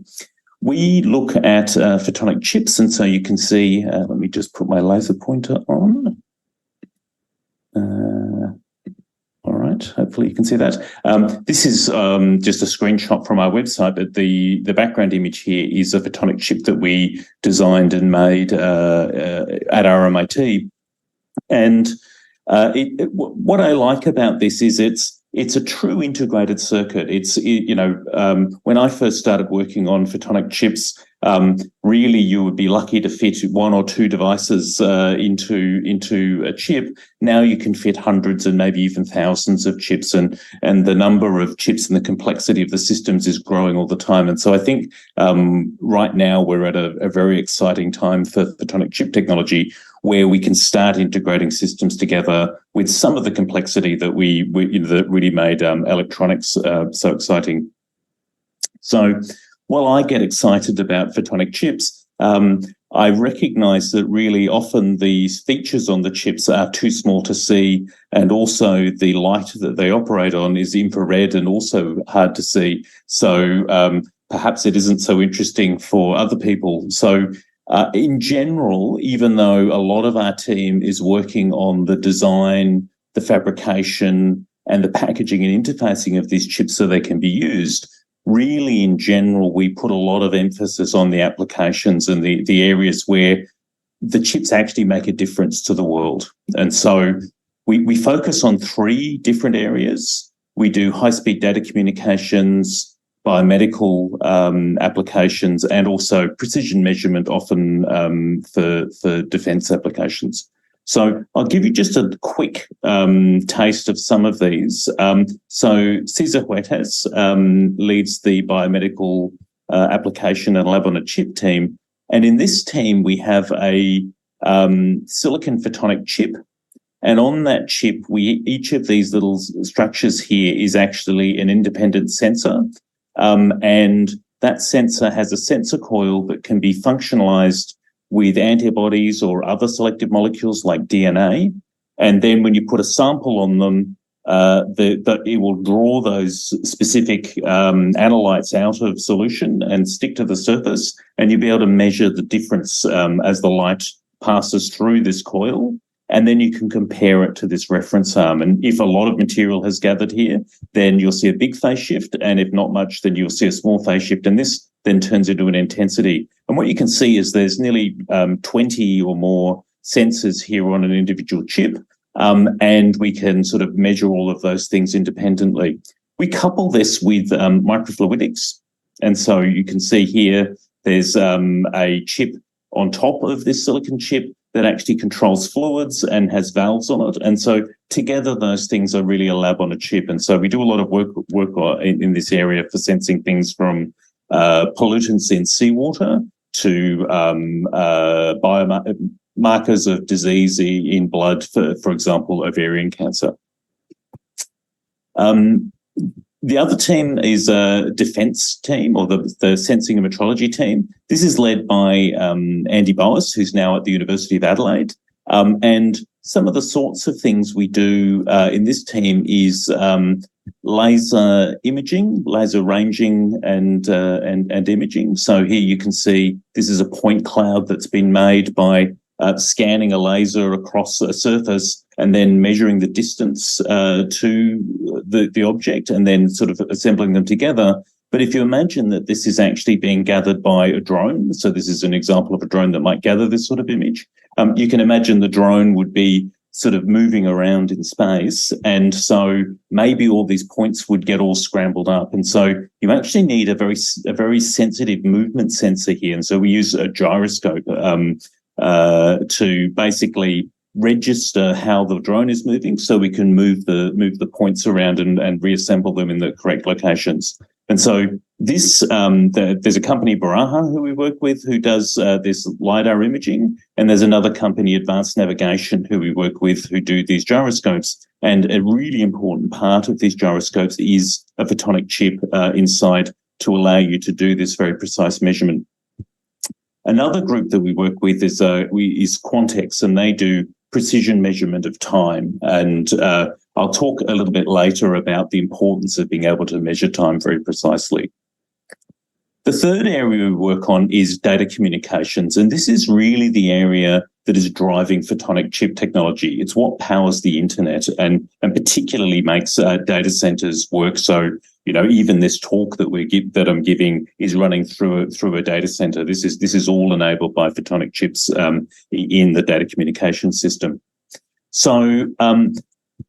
We look at photonic chips, and so you can see, let me just put my laser pointer on. All right, hopefully you can see that. This is just a screenshot from our website, but the background image here is a photonic chip that we designed and made at RMIT. And what I like about this is it's a true integrated circuit. When I first started working on photonic chips, Really, you would be lucky to fit 1 or 2 devices into a chip. Now you can fit hundreds and maybe even thousands of chips, and the number of chips and the complexity of the systems is growing all the time. And so I think right now we're at a very exciting time for photonic chip technology, where we can start integrating systems together with some of the complexity that that really made electronics so exciting. So while I get excited about photonic chips, I recognize that really often these features on the chips are too small to see, and also the light that they operate on is infrared and also hard to see. So perhaps it isn't so interesting for other people. So in general, even though a lot of our team is working on the design, the fabrication, and the packaging and interfacing of these chips so they can be used, really, in general, we put a lot of emphasis on the applications and the areas where the chips actually make a difference to the world. And so we focus on 3 different areas. We do high-speed data communications, biomedical applications, and also precision measurement, often for defense applications. So I'll give you just a quick taste of some of these. So Cesar Huertas leads the biomedical application and lab on a chip team. And in this team, we have a silicon photonic chip. And on that chip, each of these little structures here is actually an independent sensor. And that sensor has a sensor coil that can be functionalized with antibodies or other selective molecules like DNA. And then when you put a sample on them, it will draw those specific analytes out of solution and stick to the surface, and you'll be able to measure the difference as the light passes through this coil. And then you can compare it to this reference arm. And if a lot of material has gathered here, then you'll see a big phase shift. And if not much, then you'll see a small phase shift. And this then turns into an intensity. And what you can see is there's nearly 20 or more sensors here on an individual chip. And we can sort of measure all of those things independently. We couple this with microfluidics. And so you can see here, there's a chip on top of this silicon chip that actually controls fluids and has valves on it. And so together, those things are really a lab on a chip. And so we do a lot of work in this area for sensing things from pollutants in seawater to biomarkers of disease in blood, for example, ovarian cancer. The other team is a defense team, or the sensing and metrology team. This is led by Andy Boas, who's now at the University of Adelaide. And some of the sorts of things we do in this team is laser imaging, laser ranging, and imaging. So here you can see this is a point cloud that's been made by scanning a laser across a surface and then measuring the distance to the object and then sort of assembling them together. But if you imagine that this is actually being gathered by a drone, so this is an example of a drone that might gather this sort of image, you can imagine the drone would be sort of moving around in space. And so maybe all these points would get all scrambled up. And so you actually need a very sensitive movement sensor here. And so we use a gyroscope to basically register how the drone is moving, so we can move the points around and reassemble them in the correct locations. And so this there's a company, Baraha, who we work with, who does this LiDAR imaging, and there's another company, Advanced Navigation, who we work with, who do these gyroscopes. And a really important part of these gyroscopes is a photonic chip inside to allow you to do this very precise measurement. Another group that we work with is Quantex, and they do precision measurement of time. And I'll talk a little bit later about the importance of being able to measure time very precisely. The third area we work on is data communications, and this is really the area that is driving photonic chip technology. It's what powers the internet and particularly makes data centers work. So, you know, even this talk that I'm giving is running through a data center. This is all enabled by photonic chips in the data communication system. So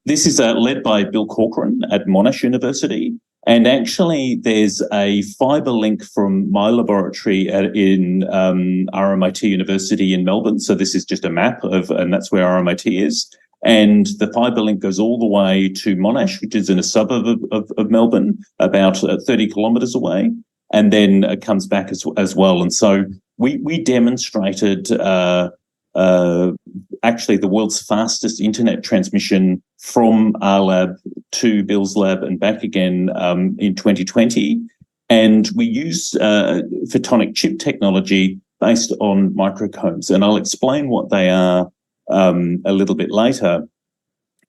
this is led by Bill Corcoran at Monash University. And actually, there's a fibre link from my laboratory in RMIT University in Melbourne. So this is just a map and that's where RMIT is. And the fibre link goes all the way to Monash, which is in a suburb of Melbourne, about 30 kilometres away. And then it comes back as well. And so we demonstrated actually the world's fastest internet transmission from our lab to Bill's lab and back again in 2020. And we use photonic chip technology based on microcombs. And I'll explain what they are a little bit later.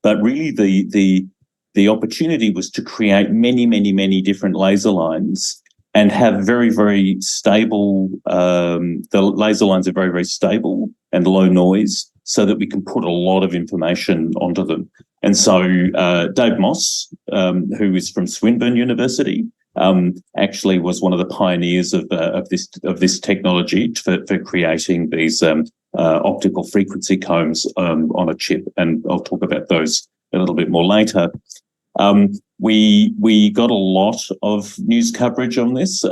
But really the opportunity was to create many different laser lines and have very, very stable, the laser lines are very, very stable and low noise so that we can put a lot of information onto them. And so Dave Moss, who is from Swinburne University, actually was one of the pioneers of this technology for creating these optical frequency combs on a chip. And I'll talk about those a little bit more later. We got a lot of news coverage on this,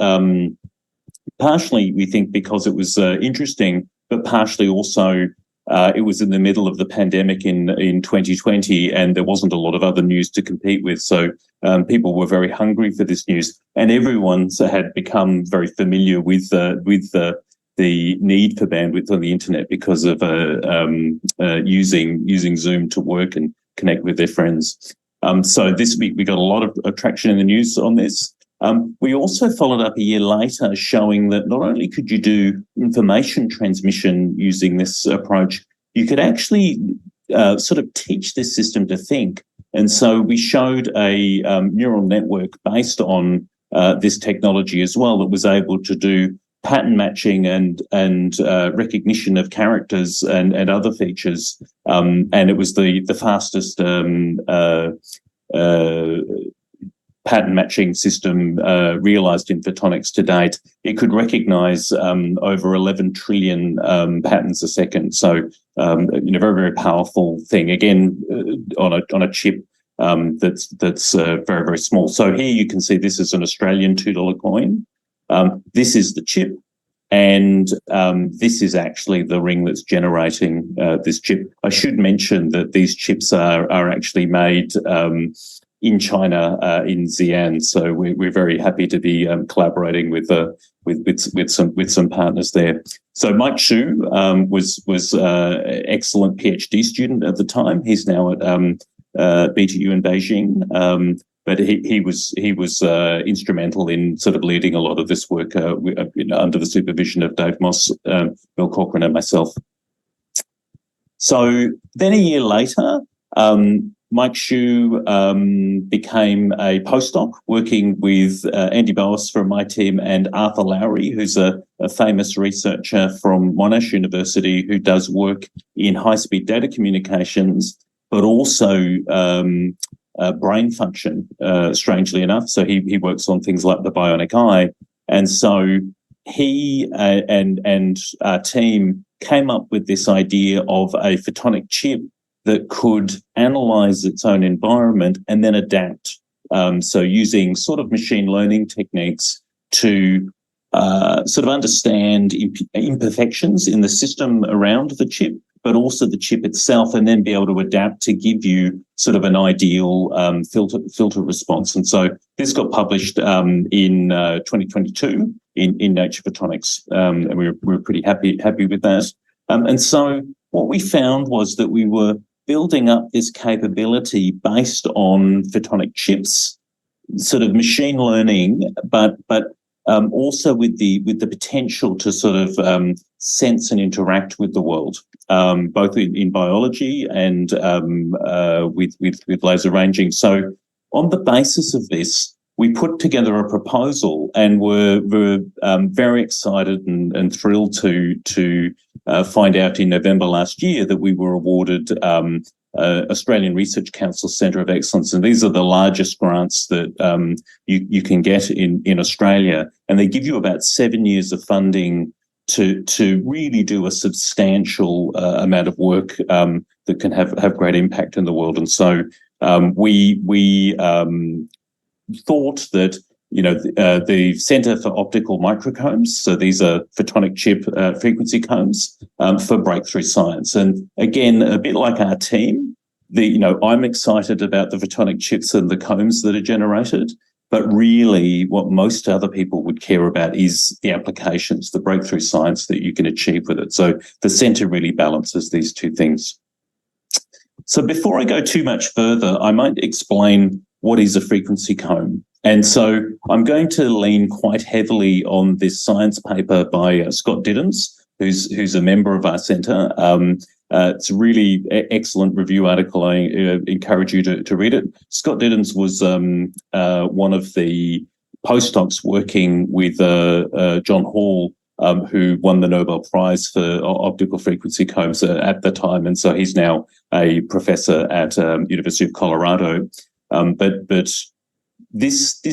partially we think because it was interesting, but partially also it was in the middle of the pandemic in 2020 and there wasn't a lot of other news to compete with. So people were very hungry for this news and everyone had become very familiar with the need for bandwidth on the internet because of using Zoom to work and connect with their friends. So this week we got a lot of traction in the news on this. We also followed up a year later showing that not only could you do information transmission using this approach, you could actually sort of teach this system to think. And so we showed a neural network based on this technology as well that was able to do pattern matching and recognition of characters and other features. And it was the fastest pattern matching system realized in photonics to date. It could recognize over 11 trillion patterns a second. So, very, very powerful thing. Again, on a chip that's very, very small. So here you can see this is an Australian $2 coin. This is the chip. And this is actually the ring that's generating this chip. I should mention that these chips are actually made in China, in Xi'an. So we're very happy to be collaborating with some partners there. So Mike Xu was excellent PhD student at the time. He's now at BTU in Beijing. But he was instrumental in sort of leading a lot of this work under the supervision of Dave Moss, Bill Corcoran, and myself. So then a year later, Mike Xu became a postdoc working with Andy Boas from my team and Arthur Lowry, who's a famous researcher from Monash University who does work in high-speed data communications, but also brain function, strangely enough. So he works on things like the Bionic Eye. And so he and our team came up with this idea of a photonic chip that could analyze its own environment and then adapt. So using sort of machine learning techniques to sort of understand imperfections in the system around the chip, but also the chip itself, and then be able to adapt to give you sort of an ideal filter response. And so this got published in 2022 in Nature Photonics, and we were pretty happy with that. And so what we found was that we were building up this capability based on photonic chips, sort of machine learning, but also with the potential to sort of sense and interact with the world, both in biology and with laser ranging. So on the basis of this, we put together a proposal and were very excited and thrilled to find out in November last year that we were awarded Australian Research Council Centre of Excellence. And these are the largest grants that you can get in Australia. And they give you about 7 years of funding to really do a substantial amount of work that can have great impact in the world. And so we thought that the Centre for Optical Microcombs, so these are photonic chip frequency combs for breakthrough science. And again, a bit like our team, I'm excited about the photonic chips and the combs that are generated, but really what most other people would care about is the applications, the breakthrough science that you can achieve with it. So the centre really balances these two things. So before I go too much further, I might explain what is a frequency comb. And so I'm going to lean quite heavily on this science paper by Scott Diddams, who's a member of our centre. It's a really excellent review article. I encourage you to read it. Scott Diddams was one of the postdocs working with John Hall, who won the Nobel Prize for optical frequency combs at the time. And so he's now a professor at University of Colorado. But this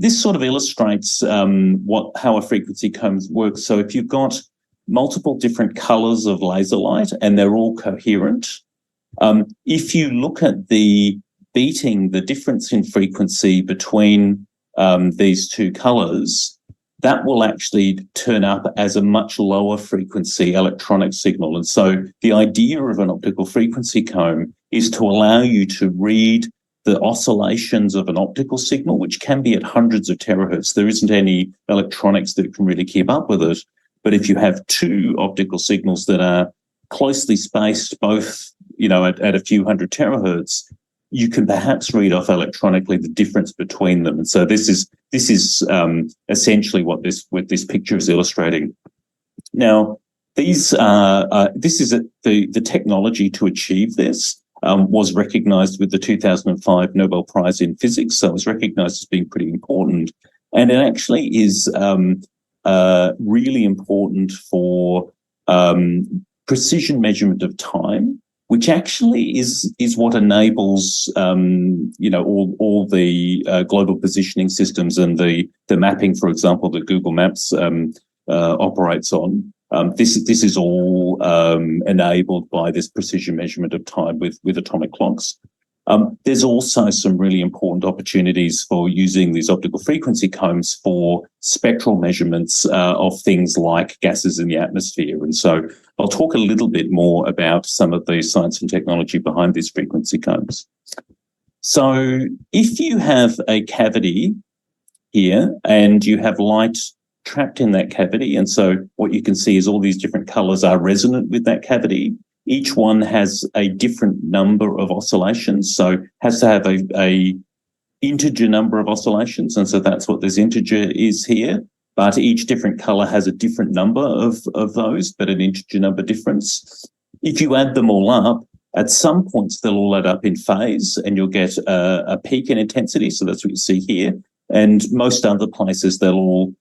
sort of illustrates how a frequency comb works. So if you've got multiple different colors of laser light and they're all coherent, if you look at the difference in frequency between these two colors, that will actually turn up as a much lower frequency electronic signal. And so the idea of an optical frequency comb is to allow you to read the oscillations of an optical signal, which can be at hundreds of terahertz. There isn't any electronics that can really keep up with it. But if you have two optical signals that are closely spaced, both at a few hundred terahertz, you can perhaps read off electronically the difference between them. And so this is essentially what this picture is illustrating. Now, this is the technology to achieve this. Was recognized with the 2005 Nobel Prize in Physics, so it was recognized as being pretty important. And it actually is really important for precision measurement of time, which actually is what enables all the global positioning systems and the mapping, for example, that Google Maps operates on. This is all enabled by this precision measurement of time with atomic clocks. There's also some really important opportunities for using these optical frequency combs for spectral measurements of things like gases in the atmosphere. And so I'll talk a little bit more about some of the science and technology behind these frequency combs. So if you have a cavity here and you have light trapped in that cavity, and so what you can see is all these different colors are resonant with that cavity. Each one has a different number of oscillations, so has to have a integer number of oscillations, and so that's what this integer is here. But each different color has a different number of those, but an integer number difference. If you add them all up, at some points they'll all add up in phase, and you'll get a peak in intensity. So that's what you see here. And most other places they'll all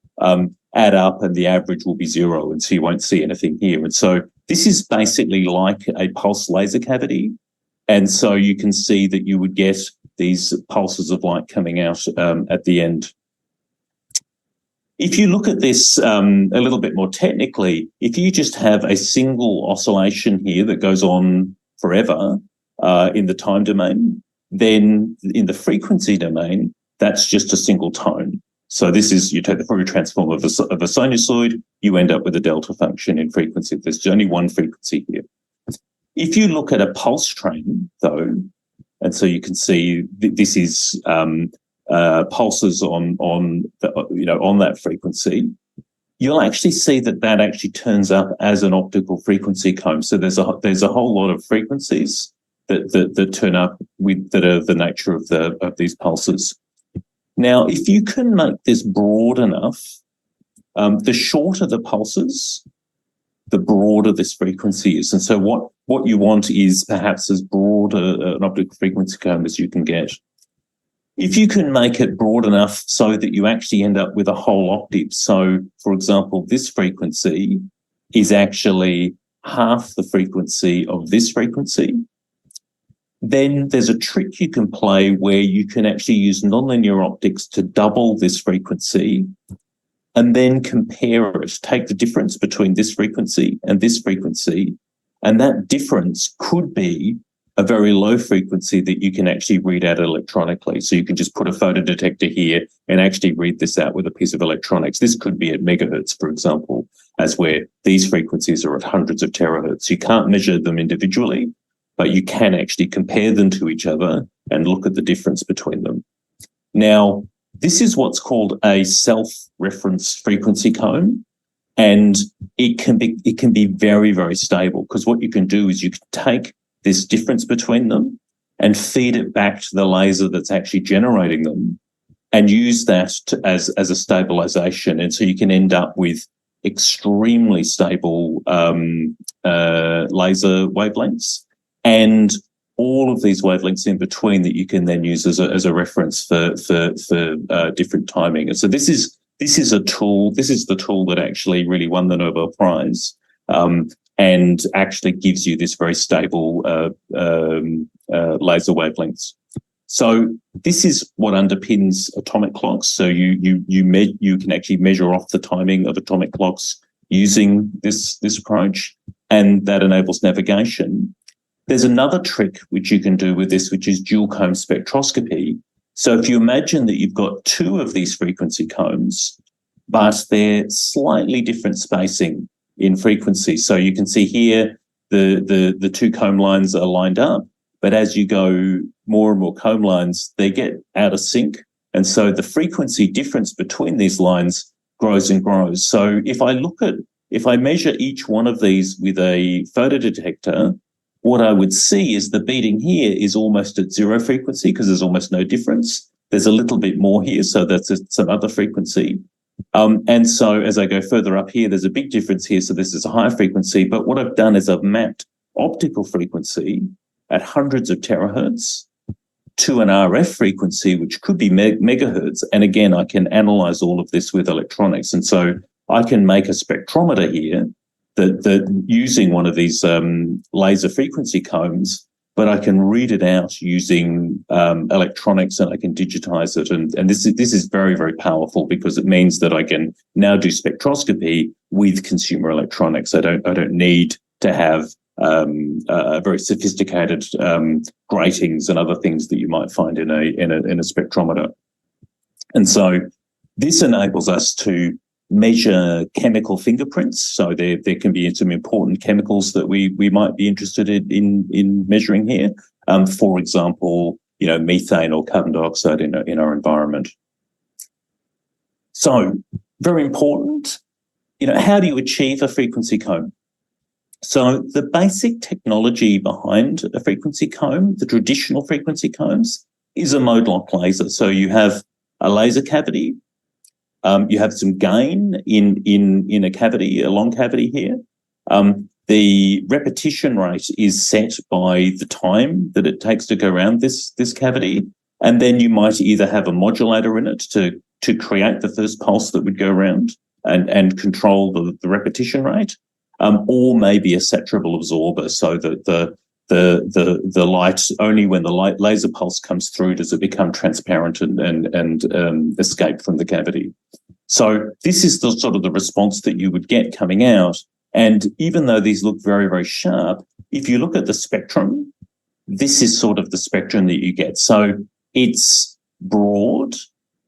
add up and the average will be zero, and so you won't see anything here. And so this is basically like a pulse laser cavity, and so you can see that you would get these pulses of light coming out at the end. If you look at this a little bit more technically, if you just have a single oscillation here that goes on forever in the time domain, then in the frequency domain, that's just a single tone. So this is, you take the Fourier transform of a sinusoid, you end up with a delta function in frequency. There's only one frequency here. If you look at a pulse train, though, and so you can see this is pulses on that frequency, you'll actually see that actually turns up as an optical frequency comb. So there's a whole lot of frequencies that turn up that are the nature of these pulses. Now, if you can make this broad enough, the shorter the pulses, the broader this frequency is. And so what you want is perhaps as broad an optical frequency comb as you can get. If you can make it broad enough so that you actually end up with a whole octave, so, for example, this frequency is actually half the frequency of this frequency, then there's a trick you can play where you can actually use nonlinear optics to double this frequency and then compare it, take the difference between this frequency, and that difference could be a very low frequency that you can actually read out electronically. So you can just put a photodetector here and actually read this out with a piece of electronics. This could be at megahertz, for example, as where these frequencies are at hundreds of terahertz. You can't measure them individually, but you can actually compare them to each other and look at the difference between them. Now, this is what's called a self-reference frequency cone, and it can be very, very stable, because what you can do is you can take this difference between them and feed it back to the laser that's actually generating them and use that as a stabilization. And so you can end up with extremely stable laser wavelengths, and all of these wavelengths in between that you can then use as a reference for different timing. And so this is a tool. This is the tool that actually really won the Nobel Prize, and actually gives you this very stable laser wavelengths. So this is what underpins atomic clocks. So you can actually measure off the timing of atomic clocks using this approach, and that enables navigation. There's another trick which you can do with this, which is dual comb spectroscopy. So if you imagine that you've got two of these frequency combs, but they're slightly different spacing in frequency. So you can see here the two comb lines are lined up, but as you go more and more comb lines, they get out of sync. And so the frequency difference between these lines grows and grows. So if I measure each one of these with a photodetector, what I would see is the beating here is almost at zero frequency because there's almost no difference. There's a little bit more here, so that's some other frequency. And so as I go further up here, there's a big difference here, so this is a higher frequency. But what I've done is I've mapped optical frequency at hundreds of terahertz to an RF frequency, which could be megahertz. And again, I can analyze all of this with electronics. And so I can make a spectrometer here that using one of these laser frequency combs, but I can read it out using electronics, and I can digitize it. And this is very, very powerful because it means that I can now do spectroscopy with consumer electronics. I don't need to have very sophisticated gratings and other things that you might find in a spectrometer. And so this enables us to measure chemical fingerprints. So there can be some important chemicals that we might be interested in measuring here. For example, methane or carbon dioxide in our environment. So very important, how do you achieve a frequency comb? So the basic technology behind a frequency comb, the traditional frequency combs, is a mode lock laser. So you have a laser cavity. You have some gain in a cavity, a long cavity here. The repetition rate is set by the time that it takes to go around this cavity, and then you might either have a modulator in it to create the first pulse that would go around and control the repetition rate, or maybe a saturable absorber, so that the light, only when the laser pulse comes through does it become transparent and escape from the cavity. So this is the sort of the response that you would get coming out. And even though these look very, very sharp, if you look at the spectrum, this is sort of the spectrum that you get. So it's broad,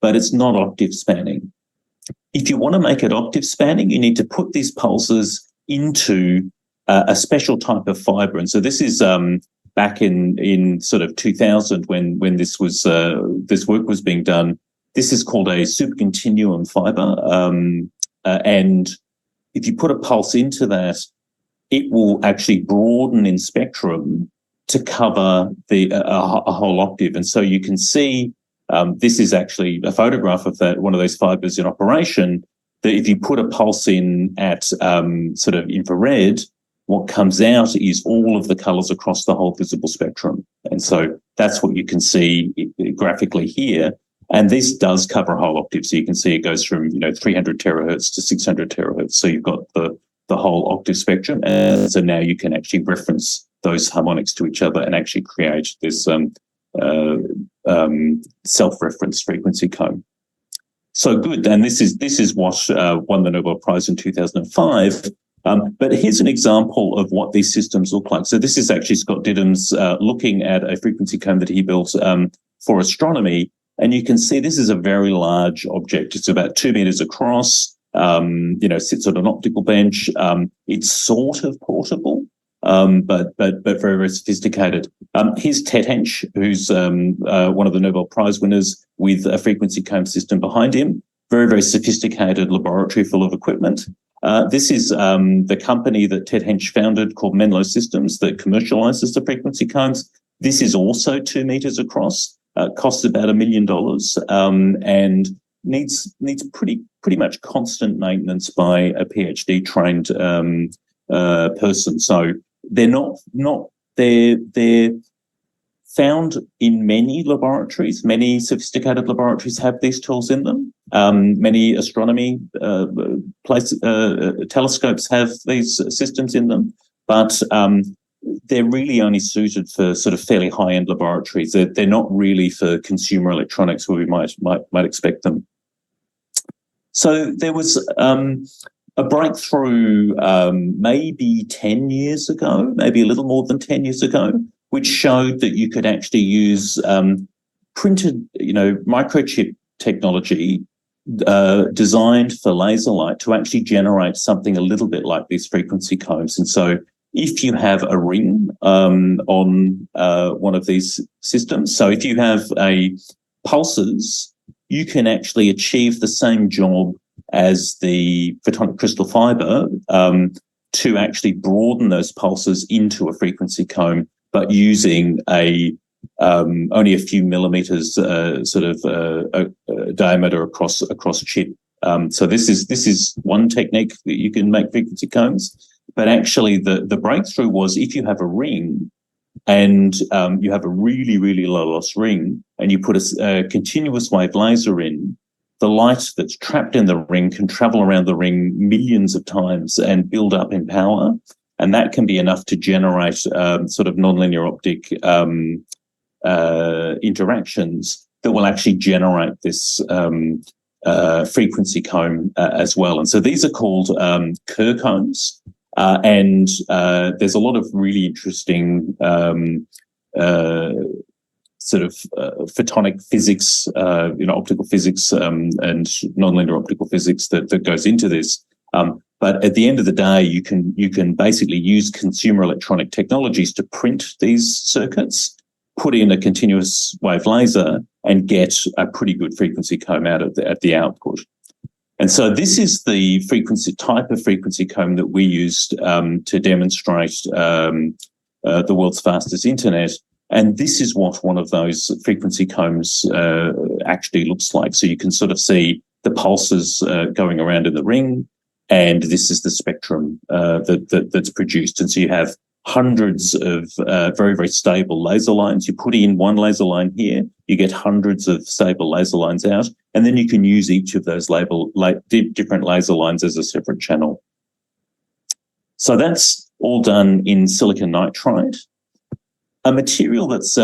but it's not octave spanning. If you want to make it octave spanning, you need to put these pulses into a special type of fiber. And so this is back in sort of 2000 when this work was being done. This is called a supercontinuum fiber. And if you put a pulse into that, it will actually broaden in spectrum to cover a whole octave. And so you can see this is actually a photograph of one of those fibers in operation, that if you put a pulse in at sort of infrared, what comes out is all of the colors across the whole visible spectrum. And so that's what you can see graphically here. And this does cover a whole octave. So you can see it goes from 300 terahertz to 600 terahertz. So you've got the whole octave spectrum. And so now you can actually reference those harmonics to each other and actually create this self-reference frequency comb. So good. And this is what won the Nobel Prize in 2005. But here's an example of what these systems look like. So this is actually Scott Diddham's looking at a frequency comb that he built for astronomy. And you can see this is a very large object. It's about 2 meters across, sits on an optical bench. It's sort of portable, but very, very sophisticated. Here's Ted Hensch, who's one of the Nobel Prize winners, with a frequency comb system behind him. Very, very sophisticated laboratory full of equipment. This is the company that Ted Hensch founded, called Menlo Systems, that commercializes the frequency combs. This is also 2 meters across, costs about $1 million, and needs pretty much constant maintenance by a PhD trained person. So they're found in many laboratories. Many sophisticated laboratories have these tools in them. Many astronomy telescopes have these systems in them, but they're really only suited for sort of fairly high-end laboratories. They're not really for consumer electronics where we might expect them. So there was a breakthrough maybe 10 years ago, maybe a little more than 10 years ago, which showed that you could actually use printed, microchip technology designed for laser light to actually generate something a little bit like these frequency combs. And so if you have a ring on one of these systems, so if you have a pulses, you can actually achieve the same job as the photonic crystal fiber to actually broaden those pulses into a frequency comb, but using only a few millimeters diameter across chip. So this is one technique that you can make frequency combs. But actually, the breakthrough was if you have a ring and you have a really, really low loss ring, and you put a continuous wave laser in, the light that's trapped in the ring can travel around the ring millions of times and build up in power. And that can be enough to generate sort of nonlinear optic interactions that will actually generate this frequency comb as well. And so these are called Kerr combs. And there's a lot of really interesting photonic physics, optical physics and nonlinear optical physics that goes into this. But at the end of the day, you can basically use consumer electronic technologies to print these circuits, put in a continuous wave laser, and get a pretty good frequency comb out at the output. And so this is the type of frequency comb that we used to demonstrate the world's fastest internet. And this is what one of those frequency combs actually looks like. So you can sort of see the pulses going around in the ring, and this is the spectrum that's produced. And so you have hundreds of very, very stable laser lines. You put in one laser line here, you get hundreds of stable laser lines out, and then you can use each of those different laser lines as a separate channel. So that's all done in silicon nitride. A material that's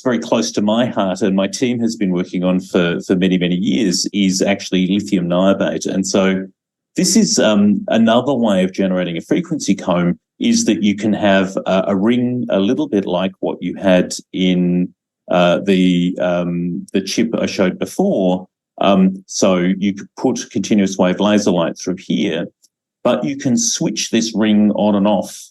very close to my heart and my team has been working on for many, many years is actually lithium niobate. And so this is another way of generating a frequency comb, is that you can have a ring a little bit like what you had in the chip I showed before. So you could put continuous wave laser light through here, but you can switch this ring on and off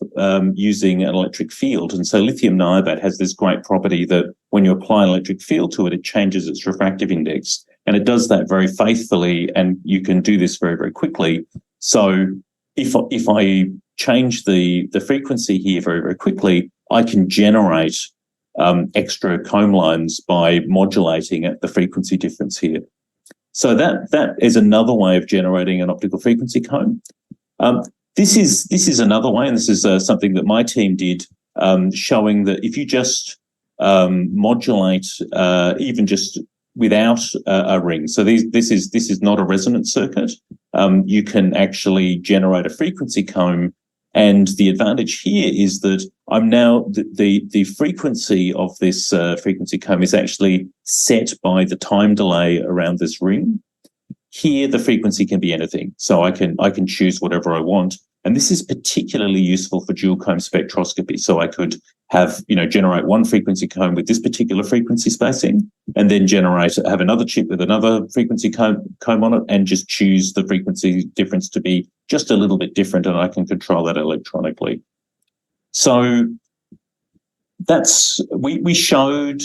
using an electric field. And so lithium niobate has this great property that when you apply an electric field to it, it changes its refractive index. And it does that very faithfully, and you can do this very, very quickly. So if I change the frequency here very, very quickly, I can generate extra comb lines by modulating at the frequency difference here. So that is another way of generating an optical frequency comb. This is another way, and this is something that my team did, showing that if you just modulate even just without a ring, so this is not a resonance circuit, you can actually generate a frequency comb. And the advantage here is that I'm now the frequency of this frequency comb is actually set by the time delay around this ring. Here, the frequency can be anything, so I can choose whatever I want. And this is particularly useful for dual comb spectroscopy. So I could have, generate one frequency comb with this particular frequency spacing, and then have another chip with another frequency comb on it, and just choose the frequency difference to be just a little bit different, and I can control that electronically. So we showed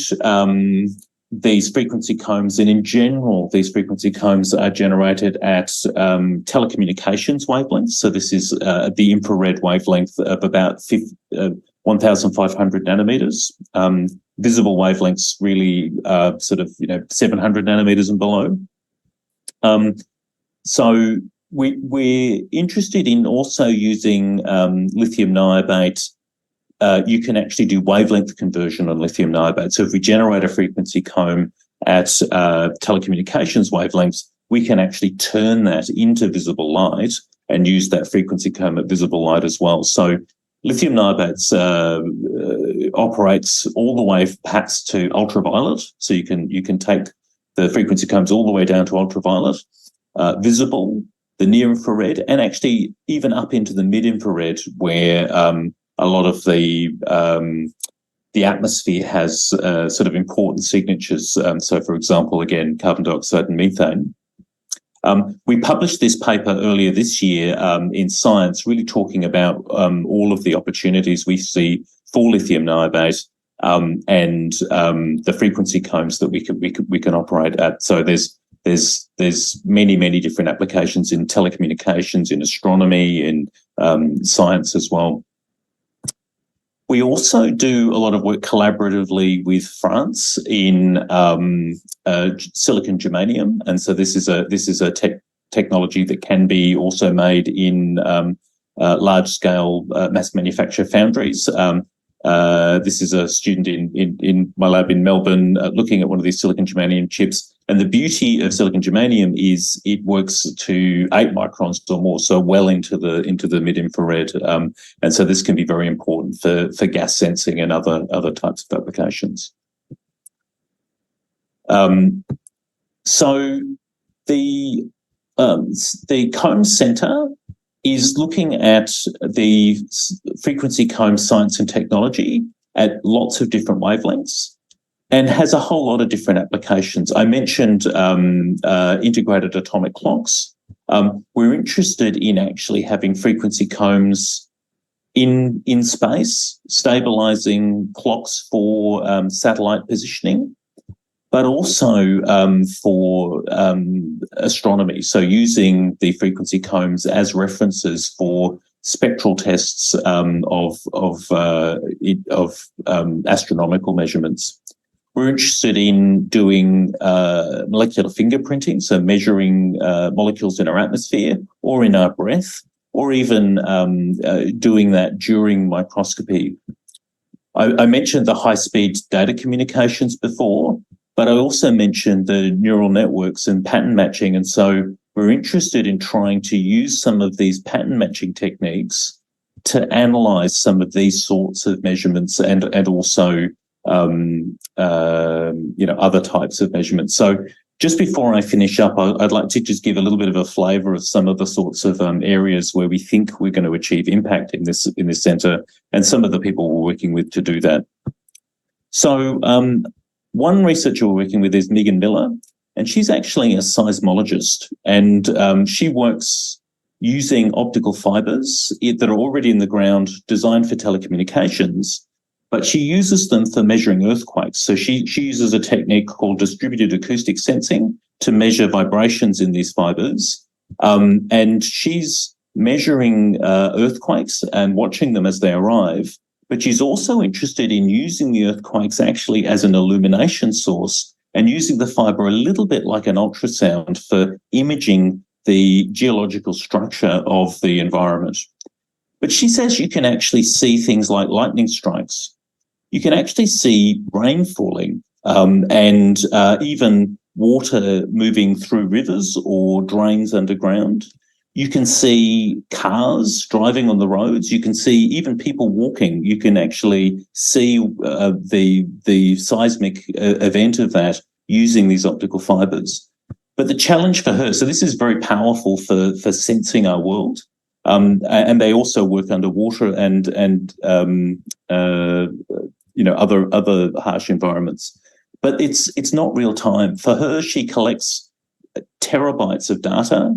these frequency combs, and in general, these frequency combs are generated at telecommunications wavelengths. So this is the infrared wavelength of about 1,500 nanometers. Visible wavelengths really sort of 700 nanometers and below. So we're interested in also using lithium niobate. You can actually do wavelength conversion on lithium niobate. So if we generate a frequency comb at telecommunications wavelengths, we can actually turn that into visible light and use that frequency comb at visible light as well. So lithium niobate operates all the way perhaps to ultraviolet. So you can take the frequency combs all the way down to ultraviolet, visible, the near infrared, and actually even up into the mid infrared, where a lot of the atmosphere has sort of important signatures. So, for example, again, carbon dioxide and methane. We published this paper earlier this year in Science, really talking about all of the opportunities we see for lithium niobate and the frequency combs that we can operate at. So there's many different applications in telecommunications, in astronomy, in science as well. We also do a lot of work collaboratively with France in silicon germanium, and so this is a technology that can be also made in large-scale mass manufacture foundries. This is a student in my lab in Melbourne looking at one of these silicon germanium chips. And the beauty of silicon germanium is it works to 8 microns or more, so well into the mid-infrared. And so this can be very important for gas sensing and other types of applications. So the Comb Centre is looking at the frequency comb science and technology at lots of different wavelengths, and has a whole lot of different applications. I mentioned integrated atomic clocks. We're interested in actually having frequency combs in space, stabilizing clocks for satellite positioning, but also for astronomy. So using the frequency combs as references for spectral tests of astronomical measurements. We're interested in doing molecular fingerprinting, so measuring molecules in our atmosphere or in our breath, or even doing that during microscopy. I mentioned the high-speed data communications before, but I also mentioned the neural networks and pattern matching. And so we're interested in trying to use some of these pattern matching techniques to analyze some of these sorts of measurements and also other types of measurements. So just before I finish up, I'd like to just give a little bit of a flavour of some of the sorts of areas where we think we're going to achieve impact in this centre, and some of the people we're working with to do that. So one researcher we're working with is Megan Miller, and she's actually a seismologist, and she works using optical fibres that are already in the ground, designed for telecommunications, but she uses them for measuring earthquakes. So she uses a technique called distributed acoustic sensing to measure vibrations in these fibres. And she's measuring earthquakes and watching them as they arrive. But she's also interested in using the earthquakes actually as an illumination source and using the fibre a little bit like an ultrasound for imaging the geological structure of the environment. But she says you can actually see things like lightning strikes. You can actually see rain falling and even water moving through rivers or drains underground. You can see cars driving on the roads. You can see even people walking. You can actually see the seismic event of that using these optical fibres. But the challenge for her, so this is very powerful for sensing our world. And they also work underwater and other harsh environments. But it's not real time. For her, she collects terabytes of data,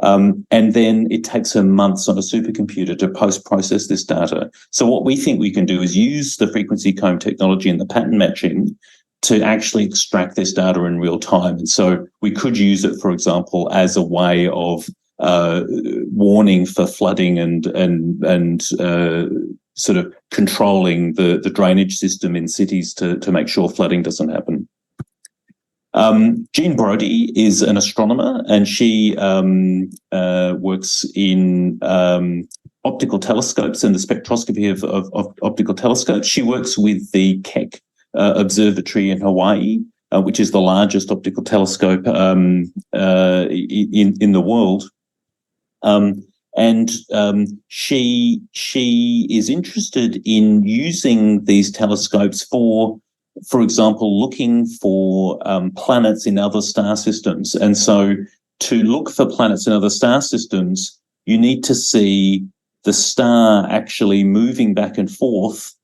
and then it takes her months on a supercomputer to post-process this data. So what we think we can do is use the frequency comb technology and the pattern matching to actually extract this data in real time. And so we could use it, for example, as a way of warning for flooding and sort of controlling the drainage system in cities to make sure flooding doesn't happen. Jean Brodie is an astronomer, and she works in optical telescopes and the spectroscopy of optical telescopes. She works with the Keck Observatory in Hawaii, which is the largest optical telescope in the world. She is interested in using these telescopes for example, looking for planets in other star systems. And so to look for planets in other star systems, you need to see the star actually moving back and forth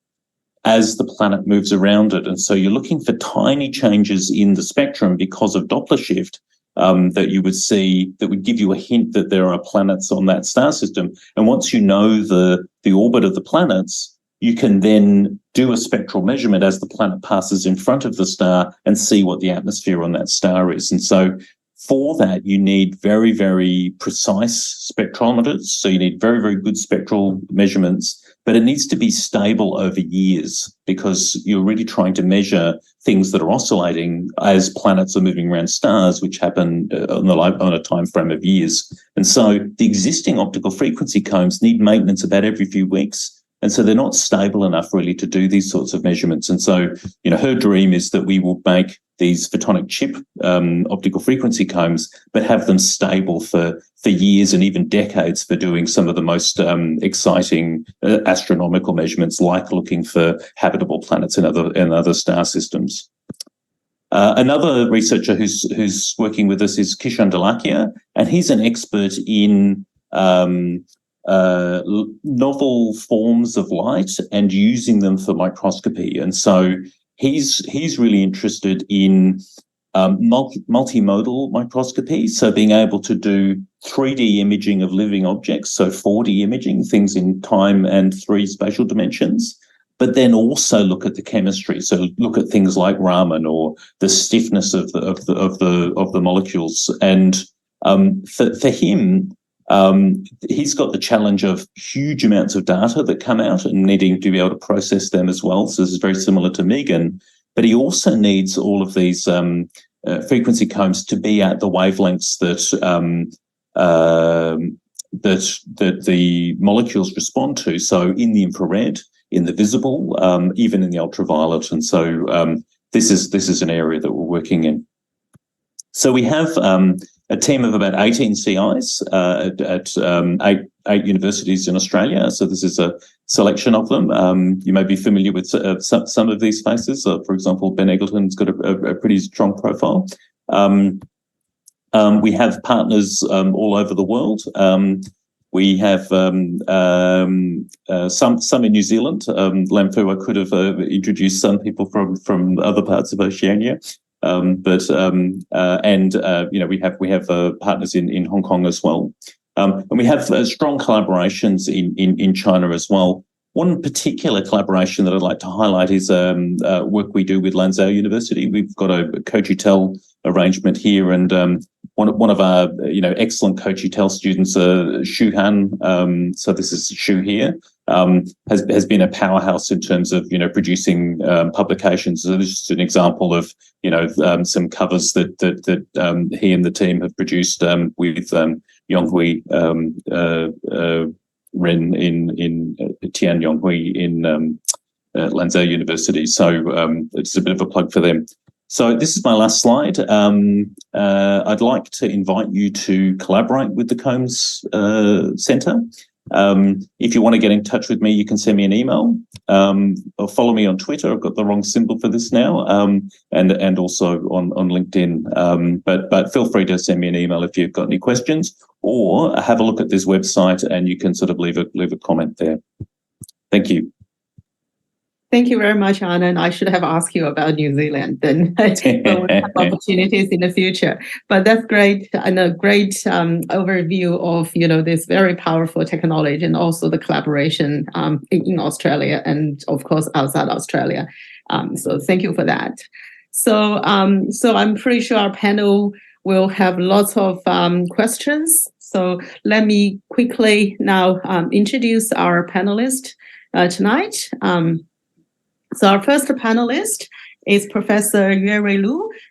as the planet moves around it. And so you're looking for tiny changes in the spectrum because of Doppler shift that you would see that would give you a hint that there are planets on that star system. And once you know the orbit of the planets, you can then do a spectral measurement as the planet passes in front of the star and see what the atmosphere on that star is. And so for that, you need very, very precise spectrometers. So you need very, very good spectral measurements, but it needs to be stable over years because you're really trying to measure things that are oscillating as planets are moving around stars, which happen on a time frame of years. And so the existing optical frequency combs need maintenance about every few weeks. And so they're not stable enough really to do these sorts of measurements. And so, her dream is that we will make these photonic chip optical frequency combs, but have them stable for years and even decades for doing some of the most exciting astronomical measurements, like looking for habitable planets in other star systems. Another researcher who's working with us is Kishan Dalakia, and he's an expert in novel forms of light and using them for microscopy. And so he's really interested in multimodal microscopy, so being able to do 3D imaging of living objects, so 4D imaging, things in time and 3 spatial dimensions, but then also look at the chemistry, so look at things like Raman or the stiffness of the molecules. And for him, he's got the challenge of huge amounts of data that come out and needing to be able to process them as well. So this is very similar to Megan, but he also needs all of these frequency combs to be at the wavelengths that the molecules respond to. So in the infrared, in the visible, even in the ultraviolet. And so this is an area that we're working in. So we have a team of about 18 CIs at 8 universities in Australia. So this is a selection of them. You may be familiar with some of these faces. For example, Ben Eggleton's got a pretty strong profile. We have partners all over the world. We have some in New Zealand. Lamfu, I could have introduced some people from other parts of Oceania. We have partners in Hong Kong as well, and we have strong collaborations in China as well. One particular collaboration that I'd like to highlight is work we do with Lanzhou University. We've got a co-tutel arrangement here, and one of our excellent co-tutel students, Xu Han. So this is Xu here. Has been a powerhouse in terms of producing publications. So this is an example of some covers that he and the team have produced with Yonghui Ren in Tian Yonghui in Lanzhou University. So it's a bit of a plug for them. So this is my last slide. I'd like to invite you to collaborate with the Combs Centre. If you want to get in touch with me, you can send me an email or follow me on Twitter. I've got the wrong symbol for this now, and also on LinkedIn. But feel free to send me an email if you've got any questions, or have a look at this website and you can sort of leave a comment there. Thank you. Thank you very much, Arnan. I should have asked you about New Zealand then. But we'll have opportunities in the future. But that's great, and a great overview of this very powerful technology, and also the collaboration in Australia and of course outside Australia. So thank you for that. So I'm pretty sure our panel will have lots of questions. So let me quickly now introduce our panelists tonight. So our first panelist is Professor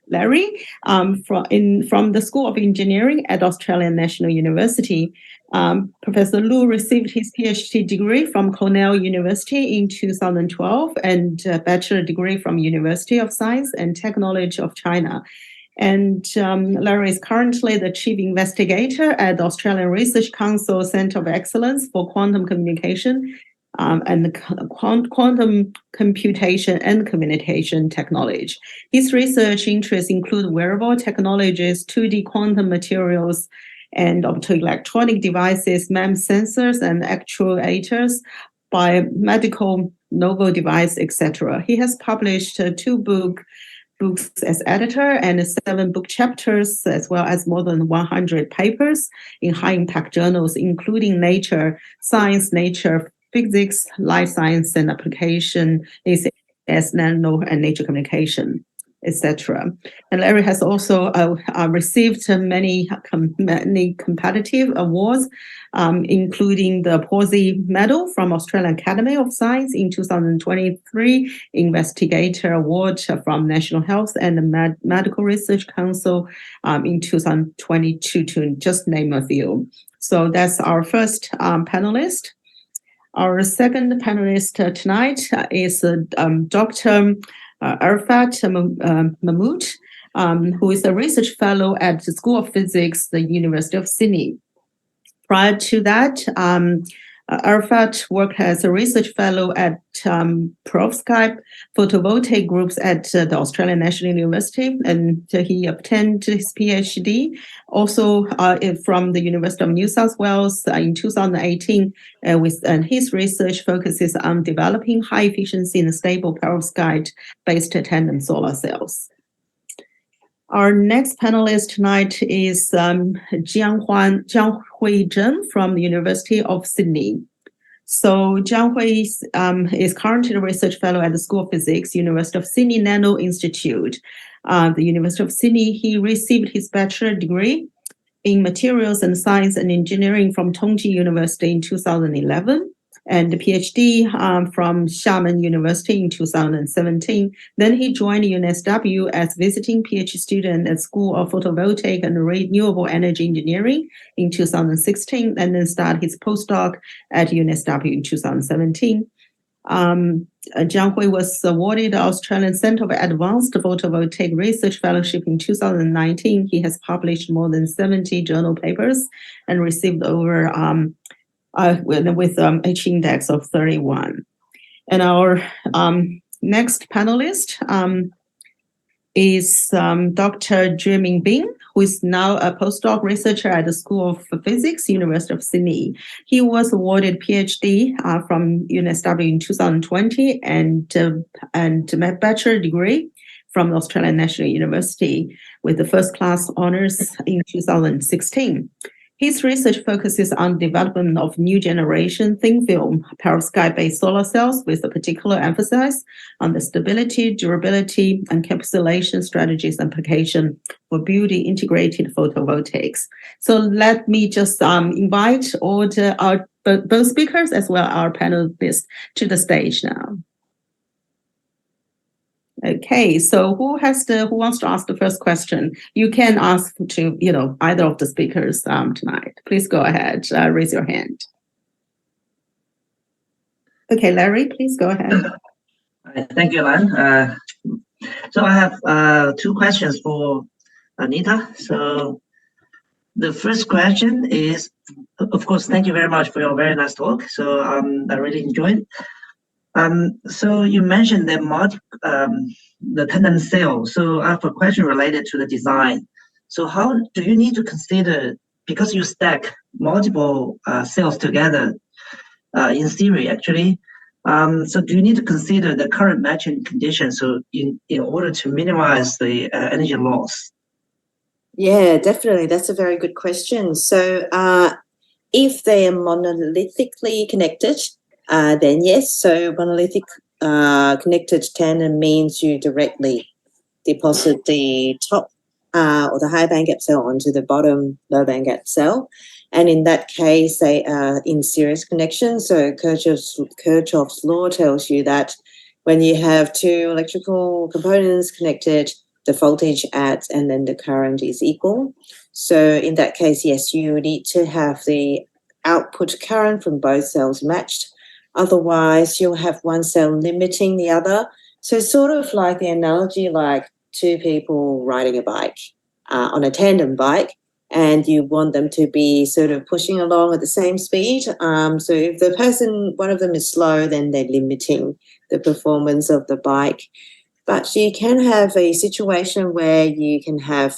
Larry from the School of Engineering at Australian National University. Professor Lu received his PhD degree from Cornell University in 2012 and a bachelor degree from University of Science and Technology of China. And Larry is currently the chief investigator at the Australian Research Council Centre of Excellence for Quantum Communication and the quantum computation and communication technology. His research interests include wearable technologies, 2D quantum materials, and optoelectronic devices, MEMS sensors and actuators, biomedical novel device, etc. He has published 2 books as editor and 7 book chapters, as well as more than 100 papers in high-impact journals, including Nature, Science, Nature, Physics, Life Science and Application, as Nano and Nature Communication, etc. And Larry has also received many competitive awards, including the Pawsey Medal from Australian Academy of Science in 2023, Investigator Award from National Health and Medical Research Council in 2022, to just name a few. So that's our first panelist. Our second panelist tonight is Dr. Arafat Mahmood, who is a research fellow at the School of Physics, the University of Sydney. Prior to that, Arafat worked as a research fellow at Perovsky photovoltaic groups at the Australian National University, and he obtained his PhD also from the University of New South Wales in 2018, and his research focuses on developing high efficiency and stable perovskite-based tandem solar cells. Our next panelist tonight is Jianghui Zheng from the University of Sydney. So Jianghui is currently a research fellow at the School of Physics, University of Sydney Nano Institute. The University of Sydney, he received his bachelor degree in Materials and Science and Engineering from Tongji University in 2011. And the PhD from Xiamen University in 2017. Then he joined UNSW as visiting PhD student at School of Photovoltaic and Renewable Energy Engineering in 2016, and then started his postdoc at UNSW in 2017. Jiang Hui was awarded the Australian Centre of Advanced Photovoltaic Research Fellowship in 2019. He has published more than 70 journal papers and received over with H index of 31. And our next panelist is Dr. Jieming Bing, who is now a postdoc researcher at the School of Physics, University of Sydney. He was awarded PhD from UNSW in 2020 and a bachelor degree from the Australian National University with the first class honors in 2016. His research focuses on development of new generation thin film perovskite-based solar cells, with a particular emphasis on the stability, durability, and encapsulation strategies and application for building integrated photovoltaics. So let me just invite all both speakers as well as our panelists to the stage now. Okay, so who wants to ask the first question? You can ask to either of the speakers tonight. Please go ahead, raise your hand. Okay, Larry, please go ahead. Thank you, Lan. So I have 2 questions for Anita. So the first question is, of course, thank you very much for your very nice talk. So I really enjoyed. So you mentioned the tandem cell. So I have a question related to the design. So how do you need to consider, because you stack multiple cells together in theory, actually, so do you need to consider the current matching conditions so in order to minimize the energy loss? Yeah, definitely. That's a very good question. So if they are monolithically connected, then yes. So monolithic connected tandem means you directly deposit the top or the high bandgap cell onto the bottom low bandgap cell. And in that case, they are in series connection. So Kirchhoff's law tells you that when you have two electrical components connected, the voltage adds and then the current is equal. So in that case, yes, you need to have the output current from both cells matched. Otherwise, you'll have one cell limiting the other. So it's sort of like the analogy like two people riding a bike on a tandem bike, and you want them to be sort of pushing along at the same speed. So if one of them is slow, then they're limiting the performance of the bike. But you can have a situation where you can have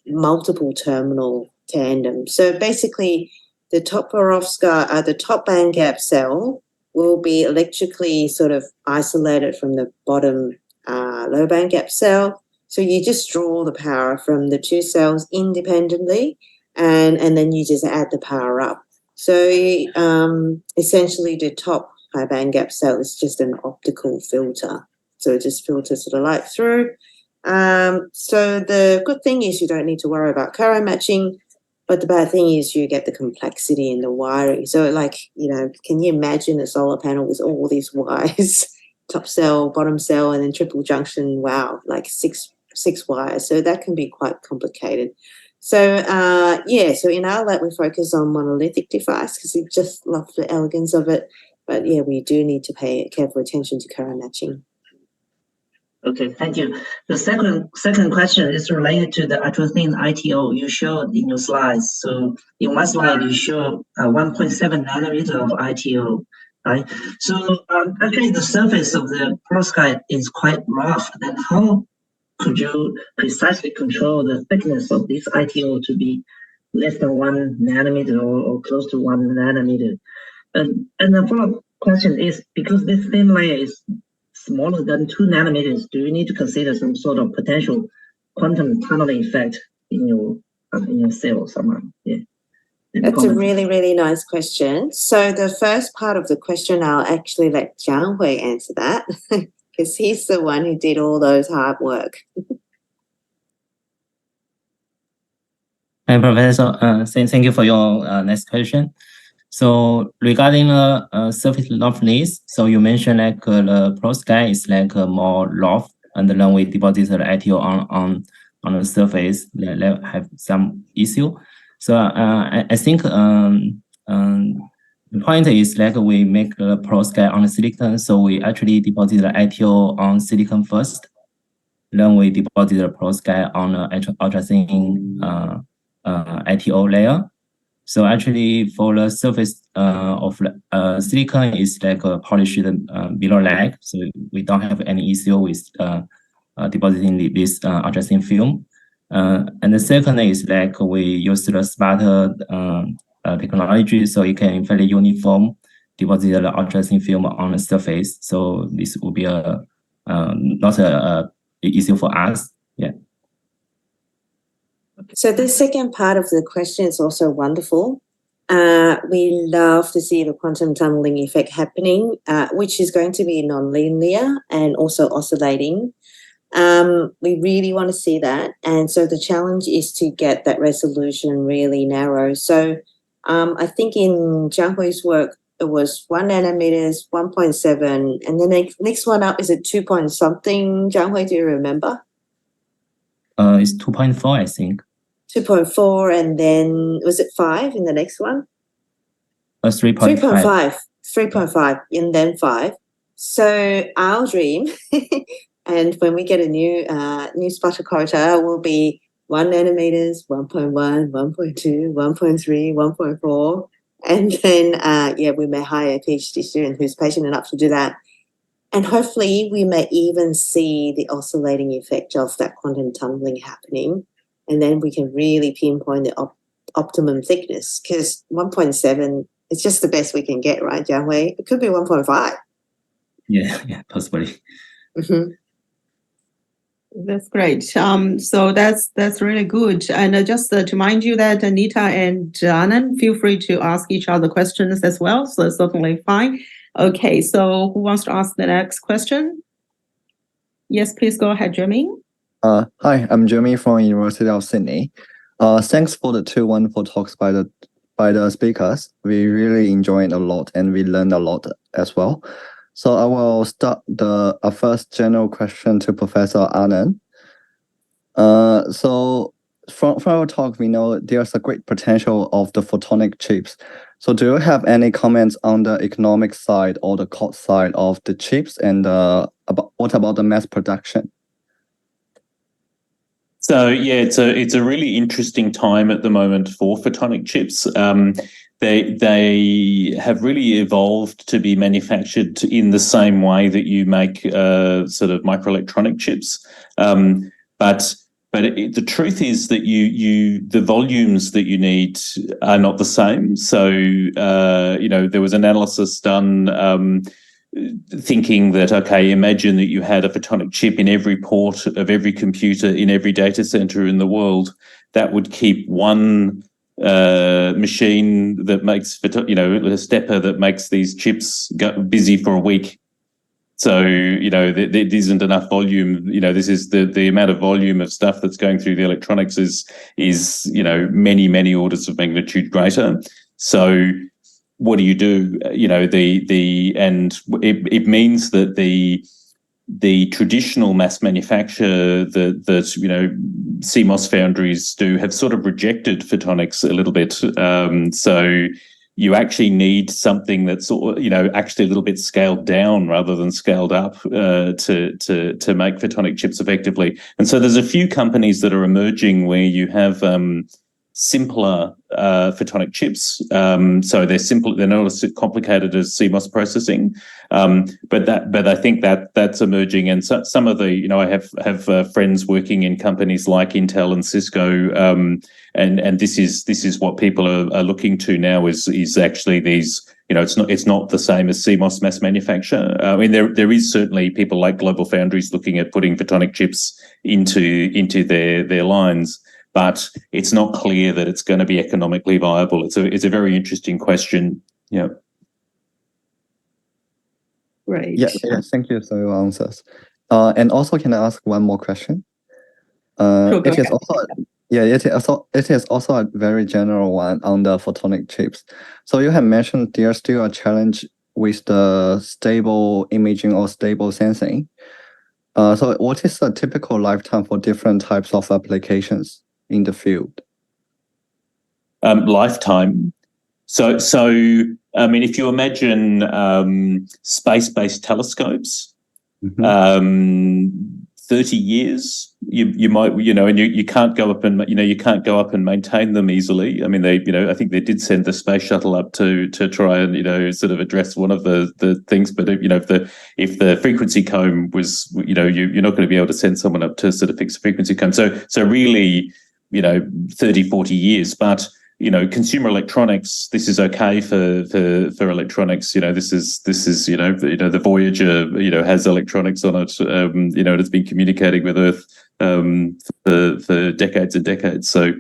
multiple terminal tandems. So basically, the top Perovsky, the top bandgap cell will be electrically sort of isolated from the bottom low bandgap cell. So you just draw the power from the two cells independently, and then you just add the power up. So essentially, the top high bandgap cell is just an optical filter. So it just filters the light through. So the good thing is you don't need to worry about current matching, but the bad thing is you get the complexity in the wiring. So can you imagine a solar panel with all these wires, top cell, bottom cell, and then triple junction? Wow, like six wires. So that can be quite complicated. So so in our lab we focus on monolithic device because we just love the elegance of it. But yeah, we do need to pay careful attention to current matching. Okay, thank you. The second question is related to the ultra-thin ITO you showed in your slides. So in one slide, you show 1.7 nanometer of ITO, right? So actually the surface of the perovskite is quite rough. Then how could you precisely control the thickness of this ITO to be less than 1 nanometer or close to 1 nanometer? And the follow-up question is, because this thin layer is smaller than 2 nanometers, do you need to consider some sort of potential quantum tunneling effect in your cell somehow? Yeah. That's a really, really nice question. So the first part of the question, I'll actually let Jiang Hui answer that because he's the one who did all those hard work. Hi, Professor. Thank you for your next question. So regarding the surface roughness, so you mentioned like the perovskite is like more rough, and then we deposit the ITO on the surface that have some issue. So I think the point is like we make the perovskite on the silicon, so we actually deposit the ITO on silicon first, then we deposit the perovskite on the ultra-thin ITO layer. So actually, for the surface of silicon is like polished below lag, so we don't have any issue with depositing this ultra-thin film. And the second is like we use the smarter technology, so it can fairly uniform deposit the ultra-thin film on the surface. So this will be not a issue for us. Yeah. So the second part of the question is also wonderful. We love to see the quantum tunneling effect happening, which is going to be nonlinear and also oscillating. We really want to see that. And so the challenge is to get that resolution really narrow. So I think in Jiang Hui's work, it was 1 nanometers, 1.7, and the next one up is at 2 point something. Jiang Hui, do you remember? It's 2.4, I think. 2.4, and then was it 5 in the next one? 3.5. 3.5, and then 5. So our dream, and when we get a new sputter quota, will be 1 nanometers, 1.1, 1.2, 1.3, 1.4. And then, we may hire a PhD student who's patient enough to do that. And hopefully we may even see the oscillating effect of that quantum tunneling happening. And then we can really pinpoint the optimum thickness, because 1.7 is just the best we can get, right, Jianhui? It could be 1.5. Yeah, possibly. Mm-hmm. That's great. So that's really good. And just to remind you that Anita and Arnan, feel free to ask each other questions as well. So it's certainly fine. Okay, so who wants to ask the next question? Yes, please go ahead, Jeremy. Hi, I'm Jeremy from University of Sydney. Thanks for the two wonderful talks by the speakers. We really enjoyed a lot and we learned a lot as well. So I will start a first general question to Professor Arnan. So from our talk, we know there's a great potential of the photonic chips. So do you have any comments on the economic side or the cost side of the chips, and what about the mass production? So yeah, it's a really interesting time at the moment for photonic chips. They have really evolved to be manufactured in the same way that you make sort of microelectronic chips, but the truth is that the volumes that you need are not the same. So there was an analysis done thinking that, okay, imagine that you had a photonic chip in every port of every computer in every data center in the world. That would keep one machine that makes, a stepper that makes these chips busy for a week. So, there isn't enough volume. This is the amount of volume of stuff that's going through the electronics is many, many orders of magnitude greater. So what do you do? It means that the traditional mass manufacture that CMOS foundries do have sort of rejected photonics a little bit. So you actually need something that's actually a little bit scaled down rather than scaled up to make photonic chips effectively. And so there's a few companies that are emerging where you have simpler photonic chips. So they're simple; they're not as complicated as CMOS processing. But I think that's emerging. And so, some of the I have friends working in companies like Intel and Cisco, and this is what people are looking to now is actually these. It's not the same as CMOS mass manufacture. I mean, there is certainly people like Global Foundries looking at putting photonic chips into their lines. But it's not clear that it's going to be economically viable. It's a very interesting question. Yeah. Great. Yeah, thank you for your answers. And also, can I ask one more question? It is also a very general one on the photonic chips. So you have mentioned there's still a challenge with the stable imaging or stable sensing. So what is the typical lifetime for different types of applications in the field? Lifetime. So I mean, if you imagine space-based telescopes, 30 years, you might, and you can't go up and maintain them easily. I mean, I think they did send the space shuttle up to try and sort of address one of the things. But if the frequency comb was, you're not going to be able to send someone up to sort of fix the frequency comb. So really, 30, 40 years. But consumer electronics, this is okay for electronics. This is the Voyager has electronics on it. It's been communicating with Earth for decades and decades. So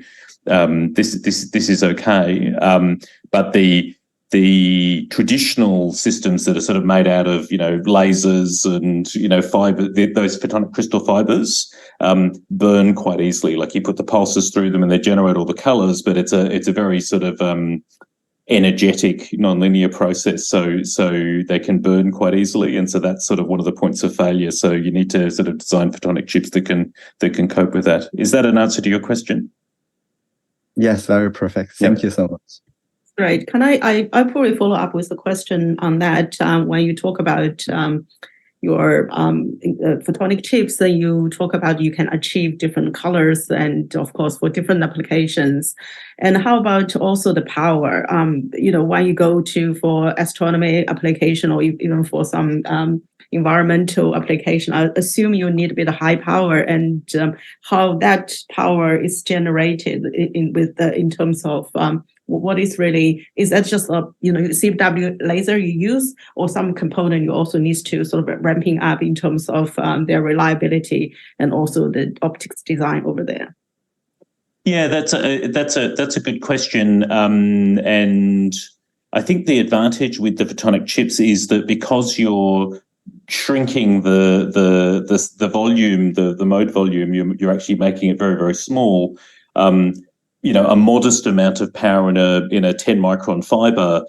this is okay. But the traditional systems that are sort of made out of lasers and fiber, those photonic crystal fibers burn quite easily. Like you put the pulses through them and they generate all the colors, but it's a very sort of energetic nonlinear process. So they can burn quite easily, and so that's sort of one of the points of failure. So you need to sort of design photonic chips that can cope with that. Is that an answer to your question? Yes, very perfect. Thank you so much. Great. Can I probably follow up with a question on that when you talk about your photonic chips, then you talk about you can achieve different colors and, of course, for different applications. And how about also the power? When you go for astronomy application or even for some environmental application, I assume you need a bit of high power, and how that power is generated in terms of what is that just a CW laser you use, or some component you also need to sort of ramping up in terms of their reliability and also the optics design over there? Yeah, that's a good question, and I think the advantage with the photonic chips is that because you're shrinking the volume, the mode volume, you're actually making it very, very small. A modest amount of power in a 10 micron fiber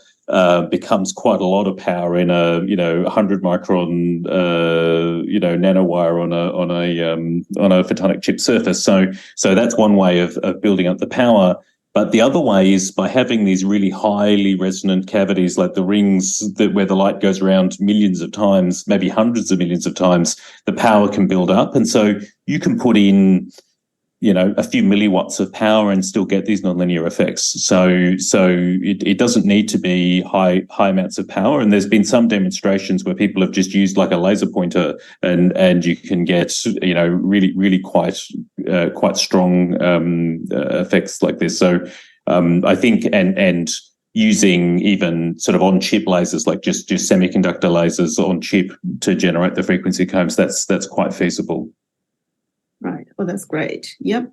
becomes quite a lot of power in a 100 micron nanowire on a photonic chip surface. So that's one way of building up the power. But the other way is by having these really highly resonant cavities, like the rings where the light goes around millions of times, maybe hundreds of millions of times, the power can build up. And so you can put in, a few milliwatts of power and still get these nonlinear effects. So it doesn't need to be high amounts of power. And there's been some demonstrations where people have just used like a laser pointer and you can get, really, really quite strong effects like this. So I think, and using even sort of on-chip lasers, like just semiconductor lasers on chip to generate the frequency combs, that's quite feasible. Right. Well, that's great. Yep.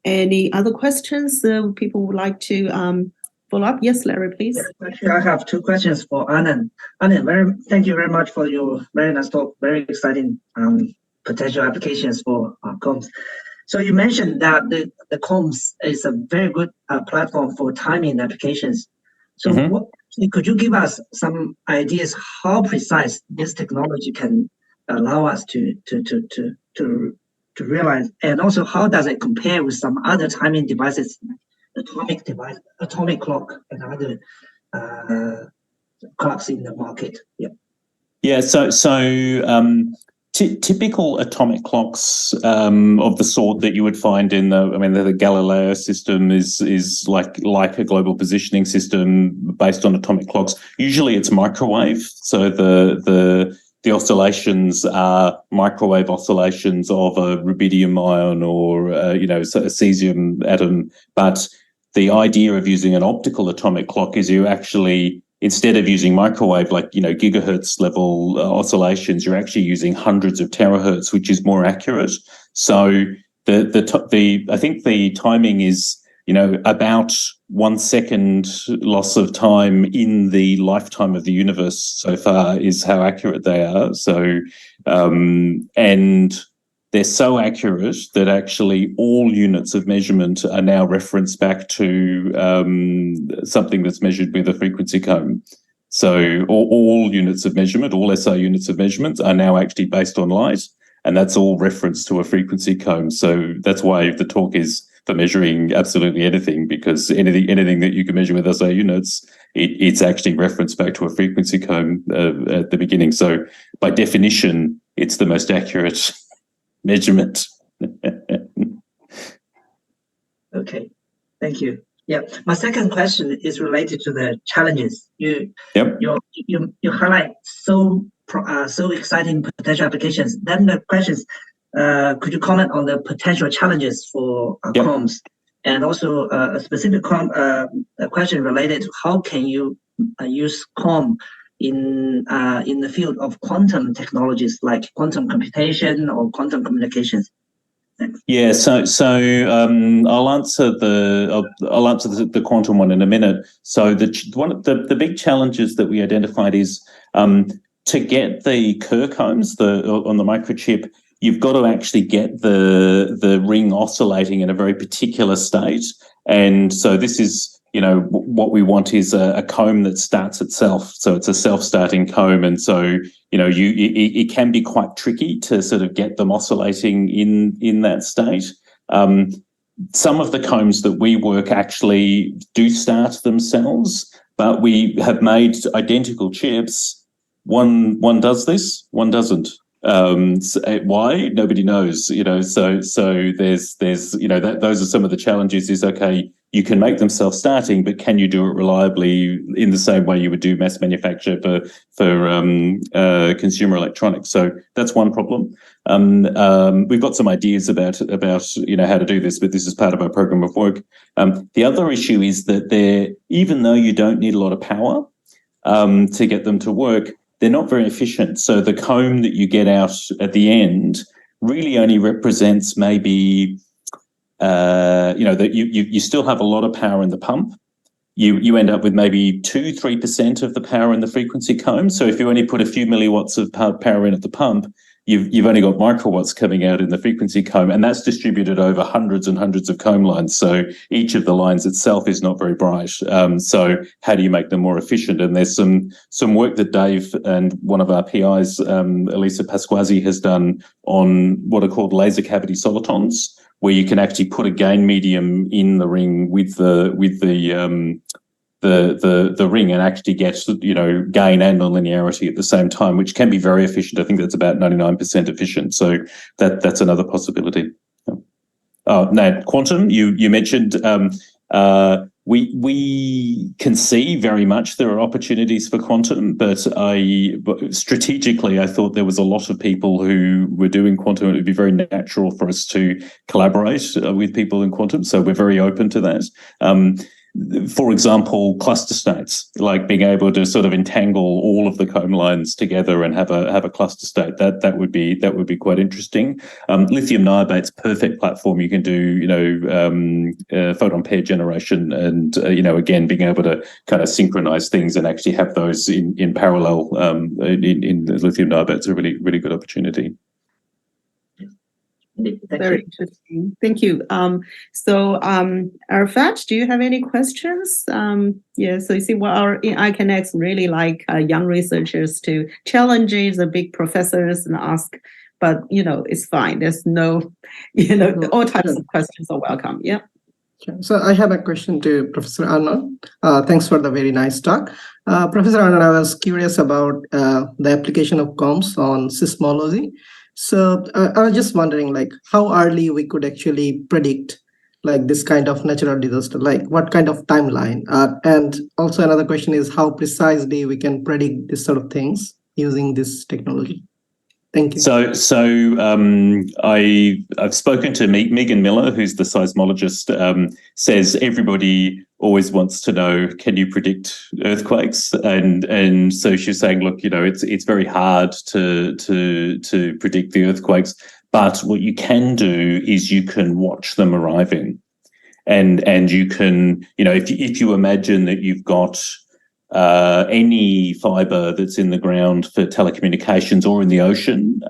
Any other questions people would like to follow up? Yes, Larry, please. Actually, I have two questions for Arnan. Arnan, thank you very much for your very nice talk. Very exciting potential applications for combs. So you mentioned that the combs is a very good platform for timing applications. So could you give us some ideas how precise this technology can allow us to realize, and also how does it compare with some other timing devices, atomic clock, and other clocks in the market? Yeah. So typical atomic clocks of the sort that you would find in the Galileo system is like a global positioning system based on atomic clocks. Usually, it's microwave. So the oscillations are microwave oscillations of a rubidium ion or a cesium atom. But the idea of using an optical atomic clock is you actually, instead of using microwave gigahertz level oscillations, you're actually using hundreds of terahertz, which is more accurate. So I think the timing is about 1 second loss of time in the lifetime of the universe so far is how accurate they are. So, and they're so accurate that actually all units of measurement are now referenced back to something that's measured with a frequency comb. So all units of measurement, all SI units of measurement are now actually based on light, and that's all referenced to a frequency comb. So that's why the talk is for measuring absolutely anything, because anything that you can measure with SI units, it's actually referenced back to a frequency comb at the beginning. So by definition, it's the most accurate measurement. Okay, thank you. Yeah, my second question is related to the challenges. You highlight so exciting potential applications. Then the questions. Could you comment on the potential challenges for combs, and also a specific question related to how can you use comb in the field of quantum technologies like quantum computation or quantum communications? Thanks. Yeah, so I'll answer the quantum one in a minute. So one of the big challenges that we identified is to get the Kerr combs on the microchip. You've got to actually get the ring oscillating in a very particular state. And so this is, what we want is a comb that starts itself. So it's a self-starting comb. And so, it can be quite tricky to sort of get them oscillating in that state. Some of the combs that we work actually do start themselves, but we have made identical chips one does this, one doesn't. Why? Nobody knows, so there's those are some of the challenges. Is okay, you can make them self-starting, but can you do it reliably in the same way you would do mass manufacture for consumer electronics? So that's one problem. We've got some ideas about how to do this, but this is part of our program of work. The other issue is that even though you don't need a lot of power to get them to work, they're not very efficient. So the comb that you get out at the end really only represents maybe, that you still have a lot of power in the pump. You end up with maybe 2-3% of the power in the frequency comb. So if you only put a few milliwatts of power in at the pump, you've only got microwatts coming out in the frequency comb, and that's distributed over hundreds and hundreds of comb lines. So each of the lines itself is not very bright. So how do you make them more efficient? And there's some work that Dave and one of our PIs, Elisa Pasquasi, has done on what are called laser cavity solitons, where you can actually put a gain medium in the ring with the ring and actually get gain and nonlinearity at the same time, which can be very efficient. I think that's about 99% efficient. So that's another possibility. Now, quantum, you mentioned, we can see very much there are opportunities for quantum, but strategically I thought there was a lot of people who were doing quantum. It would be very natural for us to collaborate with people in quantum. So we're very open to that. For example, cluster states, like being able to sort of entangle all of the comb lines together and have a cluster state, that would be quite interesting. Lithium niobate, perfect platform. You can do photon pair generation, and again, being able to kind of synchronize things and actually have those in parallel in lithium niobate is a really, really good opportunity. Very interesting. Thank you. So Arafat, do you have any questions? So you see, in iCANX really like young researchers to challenge the big professors and ask, but it's fine. There's no, all types of questions are welcome. Yeah. So I have a question to Professor Arnan. Thanks for the very nice talk. Professor Arnan, I was curious about the application of combs on seismology. So I was just wondering, how early we could actually predict this kind of natural disaster, what kind of timeline? And also another question is how precisely we can predict this sort of things using this technology. Thank you. So I've spoken to Megan Miller, who's the seismologist, says everybody always wants to know, can you predict earthquakes? And so she's saying, look, it's very hard to predict the earthquakes, but what you can do is you can watch them arriving, and you can, if you imagine that you've got any fiber that's in the ground for telecommunications or in the ocean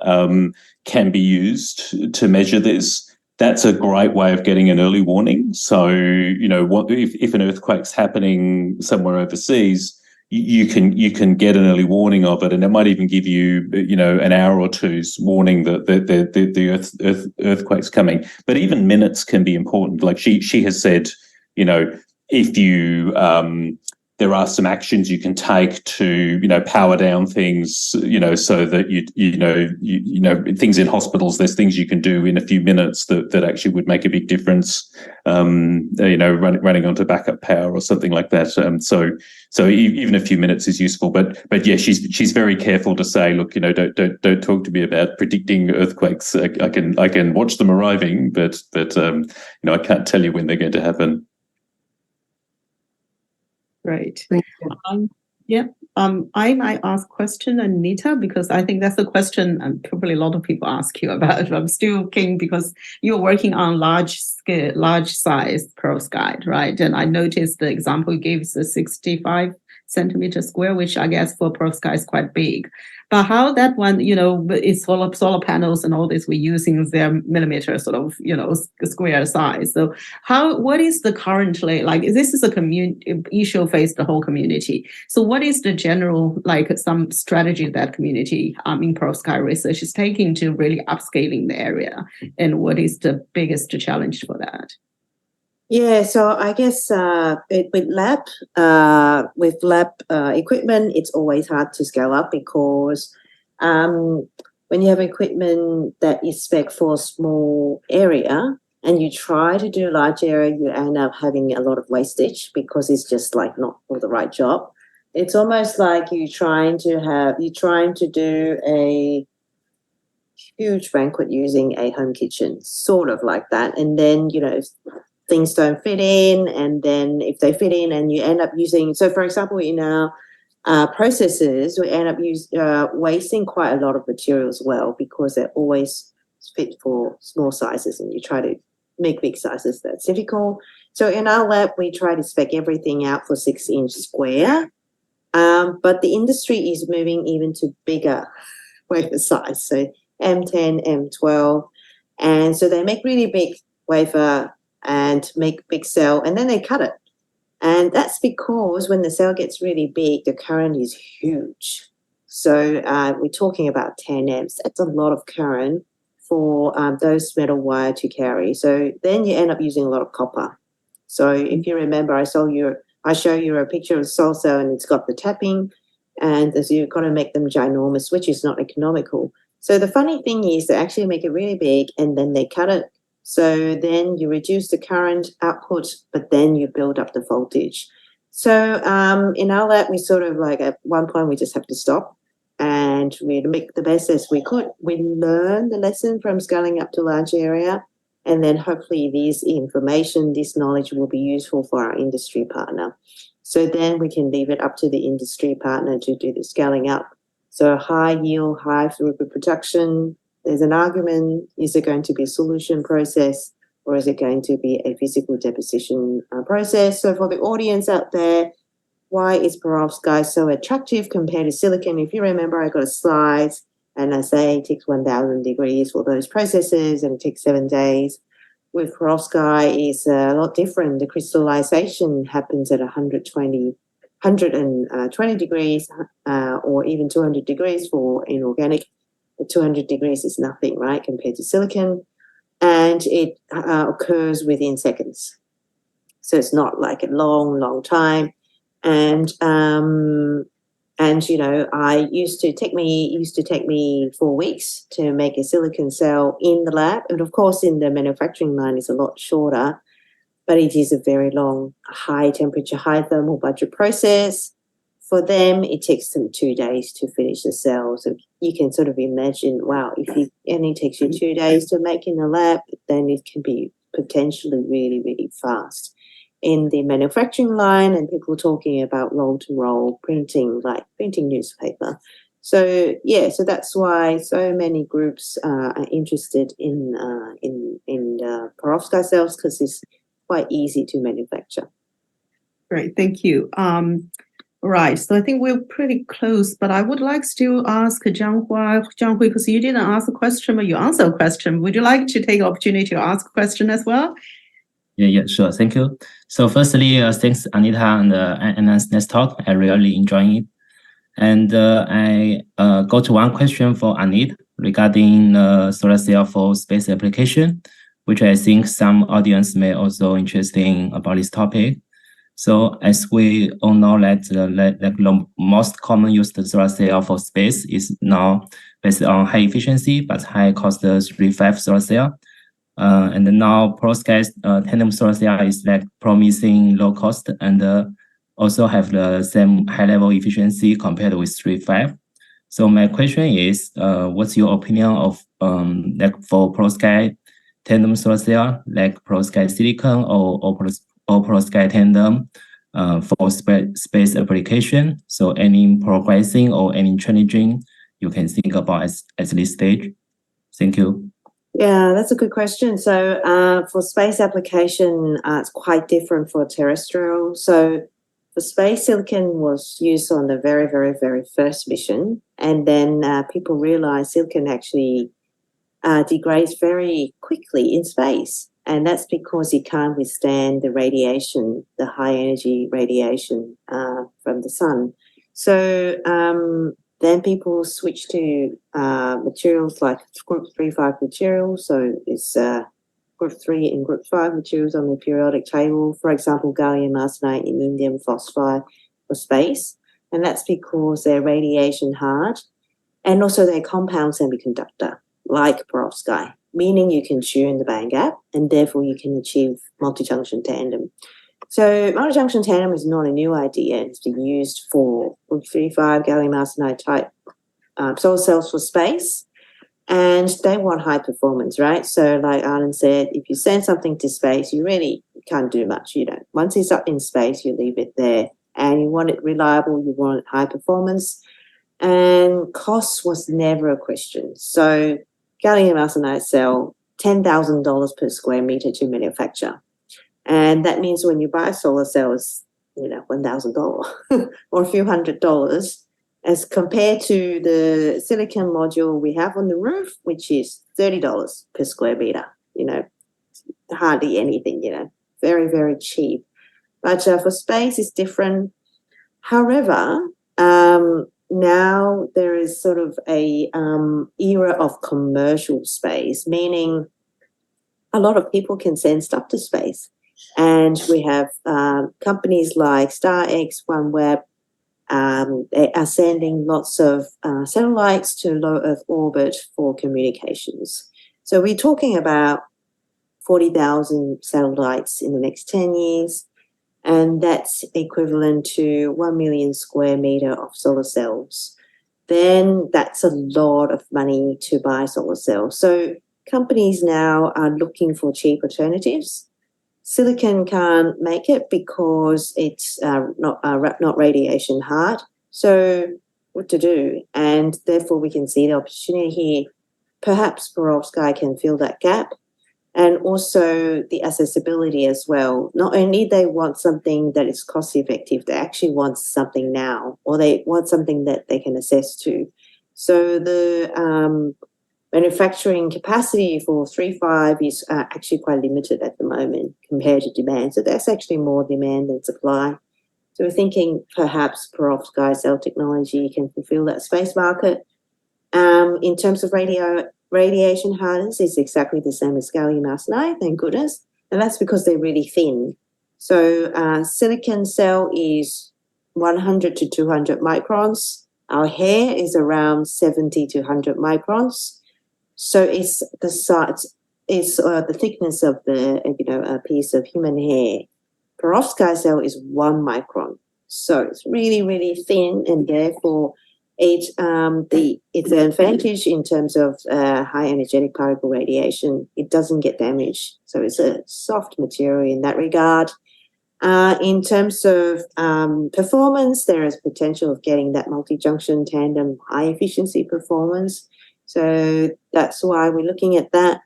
can be used to measure this. That's a great way of getting an early warning. So, if an earthquake's happening somewhere overseas, you can get an early warning of it, and it might even give you, an hour or two's warning that the earthquake's coming. But even minutes can be important. Like she has said, if you there are some actions you can take to, power down things, so that things in hospitals, there's things you can do in a few minutes that actually would make a big difference, running onto backup power or something like that. So even a few minutes is useful, but yeah, she's very careful to say, look, don't talk to me about predicting earthquakes. I can watch them arriving, but I can't tell you when they're going to happen. Right. I might ask question, Anita, because I think that's the question probably a lot of people ask you about. I'm still keen because you're working on large size perovskite, right? And I noticed the example you gave is a 65 centimeter square, which I guess for perovskite is quite big. But how that one, it's full of solar panels and all this, we're using their millimeter sort of, square size. So what is the currently, this is a community issue faced the whole community. So what is the general, some strategy that community in perovskite research is taking to really upscaling the area? And what is the biggest challenge for that? Yeah, so I guess with lab equipment, it's always hard to scale up because when you have equipment that is spec for a small area and you try to do large area, you end up having a lot of wastage because it's just like not for the right job. It's almost like you're trying to do a huge banquet using a home kitchen, sort of like that. And then, things don't fit in. And then if they fit in and you end up using, so for example, in our processes, we end up wasting quite a lot of material as well because they're always fit for small sizes and you try to make big sizes. That's difficult. So in our lab, we try to spec everything out for 6-inch square. But the industry is moving even to bigger wafer size. So M10, M12. And so they make really big wafer and make big cell, and then they cut it. And that's because when the cell gets really big, the current is huge. So we're talking about 10 amps. That's a lot of current for those metal wire to carry. So then you end up using a lot of copper. So if you remember, I show you a picture of a solar cell and it's got the tapping, and you've got to make them ginormous, which is not economical. So the funny thing is they actually make it really big and then they cut it. So then you reduce the current output, but then you build up the voltage. So in our lab, we sort of like at one point we just have to stop and we make the best as we could. We learn the lesson from scaling up to large area, and then hopefully this knowledge will be useful for our industry partner. So then we can leave it up to the industry partner to do the scaling up. So high yield, high throughput production. There's an argument, is it going to be a solution process or is it going to be a physical deposition process? So for the audience out there, why is perovskite so attractive compared to silicon? If you remember, I got a slide and I say it takes 1,000 degrees for those processes and it takes 7 days. With perovskite, it's a lot different. The crystallization happens at 120 degrees or even 200 degrees for inorganic. The 200 degrees is nothing, right, compared to silicon. And it occurs within seconds. So it's not like a long, long time. And it used to take me 4 weeks to make a silicon cell in the lab. And of course, in the manufacturing line, it's a lot shorter, but it is a very long, high temperature, high thermal budget process. For them, it takes them 2 days to finish the cell. So you can sort of imagine, wow, if it only takes you 2 days to make in the lab, then it can be potentially really, really fast. In the manufacturing line, and people talking about roll-to-roll printing, like printing newspaper. So so that's why so many groups are interested in perovskite cells because it's quite easy to manufacture. Great, thank you. Right, so I think we're pretty close, but I would like to ask Jiang Hui, because you didn't ask a question, but you answered a question. Would you like to take the opportunity to ask a question as well? Yeah, sure. Thank you. So firstly, thanks Anita and Arnan's next talk. I really enjoying it. And I got one question for Anita regarding solar cell for space application, which I think some audience may also interested about this topic. So as we all know that the most common used solar cell for space is now based on high efficiency but high cost 3-5 solar cell. And now perovskite tandem solar cell is like promising low cost and also have the same high level efficiency compared with 3-5. So my question is, what's your opinion of like for perovskite tandem solar cell, like perovskite silicon or perovskite tandem for space application? So any progressing or any challenging you can think about at this stage? Thank you. Yeah, that's a good question. So for space application, it's quite different for terrestrial. So for space, silicon was used on the very, very, very first mission. And then people realized silicon actually degrades very quickly in space. And that's because it can't withstand the radiation, the high energy radiation from the sun. So then people switch to materials like group 3-5 materials. So it's group 3 and group 5 materials on the periodic table, for example, gallium arsenide and indium phosphide for space. And that's because they're radiation hard and also they're compound semiconductor, like perovskite, meaning you can tune the band gap and therefore you can achieve multi-junction tandem. So multi-junction tandem is not a new idea. It's been used for group 3-5 gallium arsenide type solar cells for space. And they want high performance, right? So like Arnan said, if you send something to space, you really can't do much. You know, once it's up in space, you leave it there. And you want it reliable, you want it high performance. And cost was never a question. So gallium arsenide cell, $10,000 per square meter to manufacture. And that means when you buy solar cells, you know, $1,000 or a few $100s, as compared to the silicon module we have on the roof, which is $30 per square meter, you know, hardly anything, you know, very, very cheap. But for space, it's different. However, now there is sort of a era of commercial space, meaning a lot of people can send stuff to space. And we have companies like StarX, OneWeb, they are sending lots of satellites to low Earth orbit for communications. So we're talking about 40,000 satellites in the next 10 years, and that's equivalent to 1 million square meter of solar cells. Then that's a lot of money to buy solar cells. So companies now are looking for cheap alternatives. Silicon can't make it because it's not radiation hard. So what to do? And therefore we can see the opportunity here. Perhaps Perovsky can fill that gap. And also the accessibility as well. Not only they want something that is cost effective, they actually want something now, or they want something that they can access to. So the manufacturing capacity for 3.5 is actually quite limited at the moment compared to demand. So that's actually more demand than supply. So we're thinking perhaps perovskite cell technology can fulfill that space market. In terms of radiation hardness, it's exactly the same as gallium arsenide, thank goodness. And that's because they're really thin. So silicon cell is 100 to 200 microns. Our hair is around 70 to 100 microns. So it's the size, it's the thickness of the a piece of human hair. Perovskite cell is 1 micron, so it's really, really thin, and therefore it's an advantage in terms of high energetic particle radiation. It doesn't get damaged, so it's a soft material in that regard. In terms of performance, there is potential of getting that multi-junction tandem high efficiency performance. So that's why we're looking at that.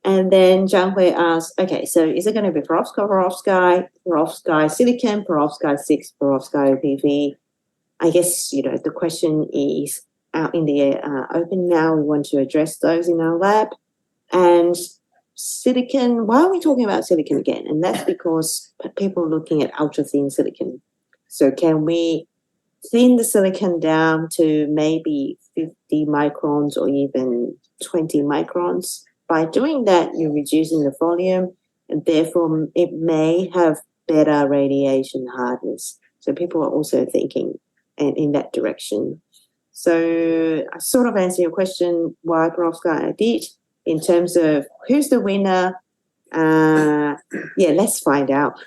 And then Zhang Hui asked, okay, so is it going to be perovskite, silicon, perovskite 6, perovskite PV? I guess, the question is out in the open now. We want to address those in our lab. And silicon, why are we talking about silicon again? And that's because people are looking at ultra-thin silicon. So can we thin the silicon down to maybe 50 microns or even 20 microns? By doing that, you're reducing the volume, and therefore it may have better radiation hardness. So people are also thinking in that direction. So I sort of answer your question why perovskite did. In terms of who's the winner, let's find out.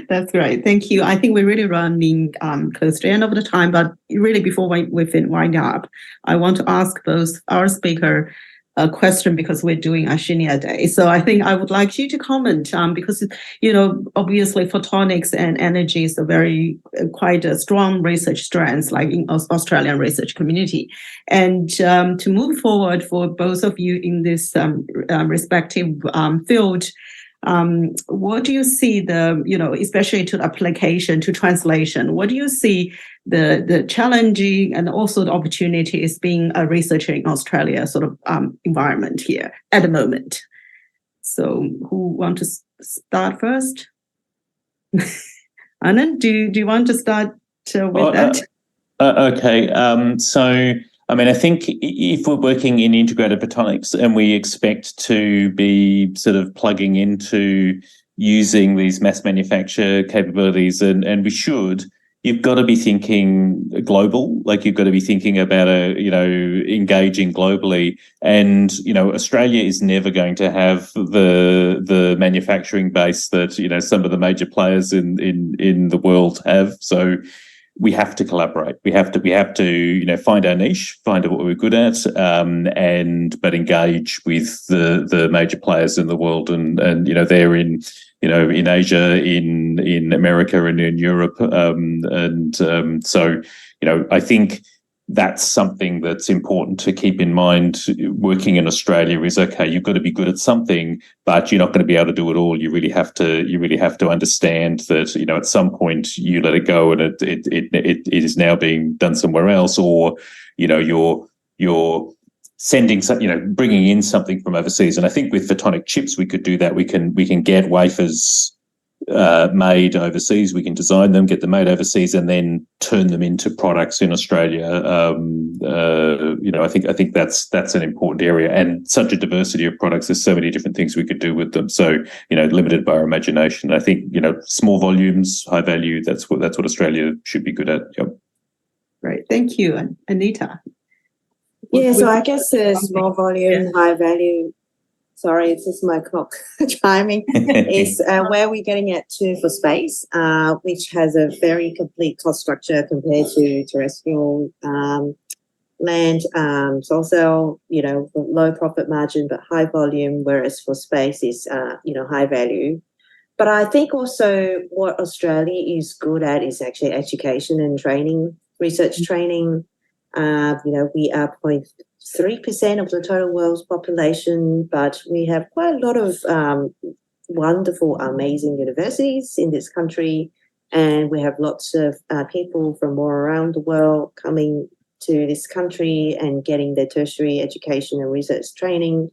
That's right. Thank you. I think we're really running close to the end of the time, but really before we wind up, I want to ask both our speaker a question because we're doing Oceania Day. So I think I would like you to comment because, obviously photonics and energy is quite a strong research strength, like in Australian research community. And to move forward for both of you in this respective field, what do you see especially to application, to translation, what do you see the challenging and also the opportunities being a researcher in Australia sort of environment here at the moment? So who want to start first? Arnan, do you want to start with that? Okay. So I mean, I think if we're working in integrated photonics and we expect to be sort of plugging into using these mass manufacture capabilities, and we should, you've got to be thinking global, like you've got to be thinking about engaging globally. And, Australia is never going to have the manufacturing base that, some of the major players in the world have. So we have to collaborate. We have to, find our niche, find out what we're good at, but engage with the major players in the world, and they're in Asia, in America, and in Europe, so I think that's something that's important to keep in mind. Working in Australia is okay. You've got to be good at something, but you're not going to be able to do it all. You really have to understand that at some point you let it go, and it is now being done somewhere else, or you're sending some, bringing in something from overseas. And I think with photonic chips we could do that. We can get wafers made overseas. We can design them, get them made overseas, and then turn them into products in Australia. I think that's an important area, and such a diversity of products. There's so many different things we could do with them. So limited by our imagination. I think small volumes, high value. That's what Australia should be good at. Yep. Great, thank you, Anita. Yeah, so I guess the small volume, high value. Sorry, it's just my clock chiming. Is where we're getting at too for space, which has a very complete cost structure compared to terrestrial land. It's also low profit margin but high volume, whereas for space is high value. But I think also what Australia is good at is actually education and training, research training. We are 0.3% of the total world's population, but we have quite a lot of wonderful, amazing universities in this country, and we have lots of people from all around the world coming to this country and getting their tertiary education and research training.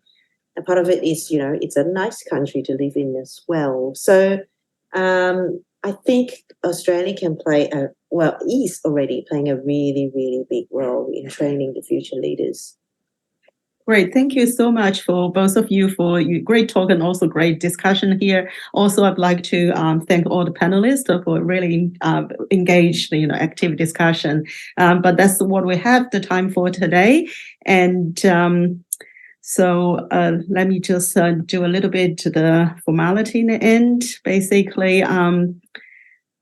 And part of it is, it's a nice country to live in as well. So I think Australia can is already playing a really, really big role in training the future leaders. Great. Thank you so much for both of you for your great talk and also great discussion here. Also, I'd like to thank all the panelists for really engaged, active discussion. But that's what we have the time for today. And so let me just do a little bit to the formality in the end. Basically,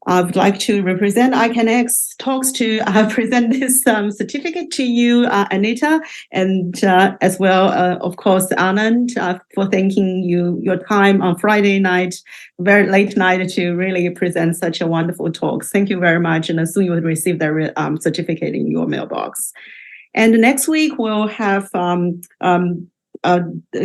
I would like to represent iCANX Talks to present this certificate to you, Anita, and as well, of course, Arnan, for thanking your time on Friday night, very late night, to really present such a wonderful talk. Thank you very much, and soon you will receive the certificate in your mailbox. And next week we'll have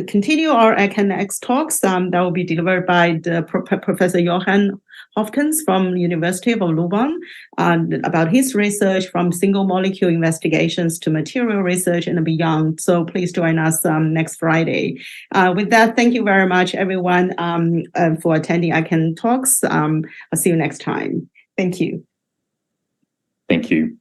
continue our iCANX talks that will be delivered by the Professor Johan Hopkins from the University of Leuven about his research from single molecule investigations to material research and beyond. So please join us next Friday. With that, thank you very much, everyone, for attending iCANX Talks. I'll see you next time. Thank you. Thank you.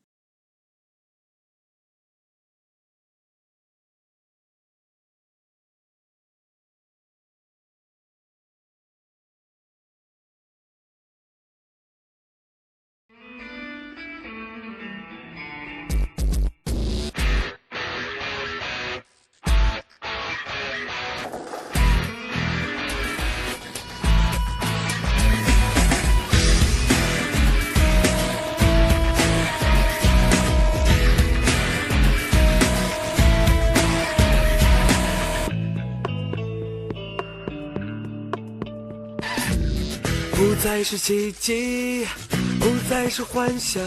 不再是奇迹，不再是幻想，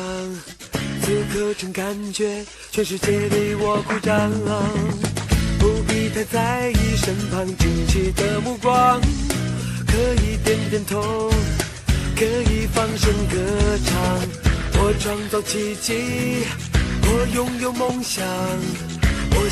此刻真感觉全世界对我鼓掌，不必太在意身旁惊奇的目光，可以点点头，可以放声歌唱。我创造奇迹，我拥有梦想，我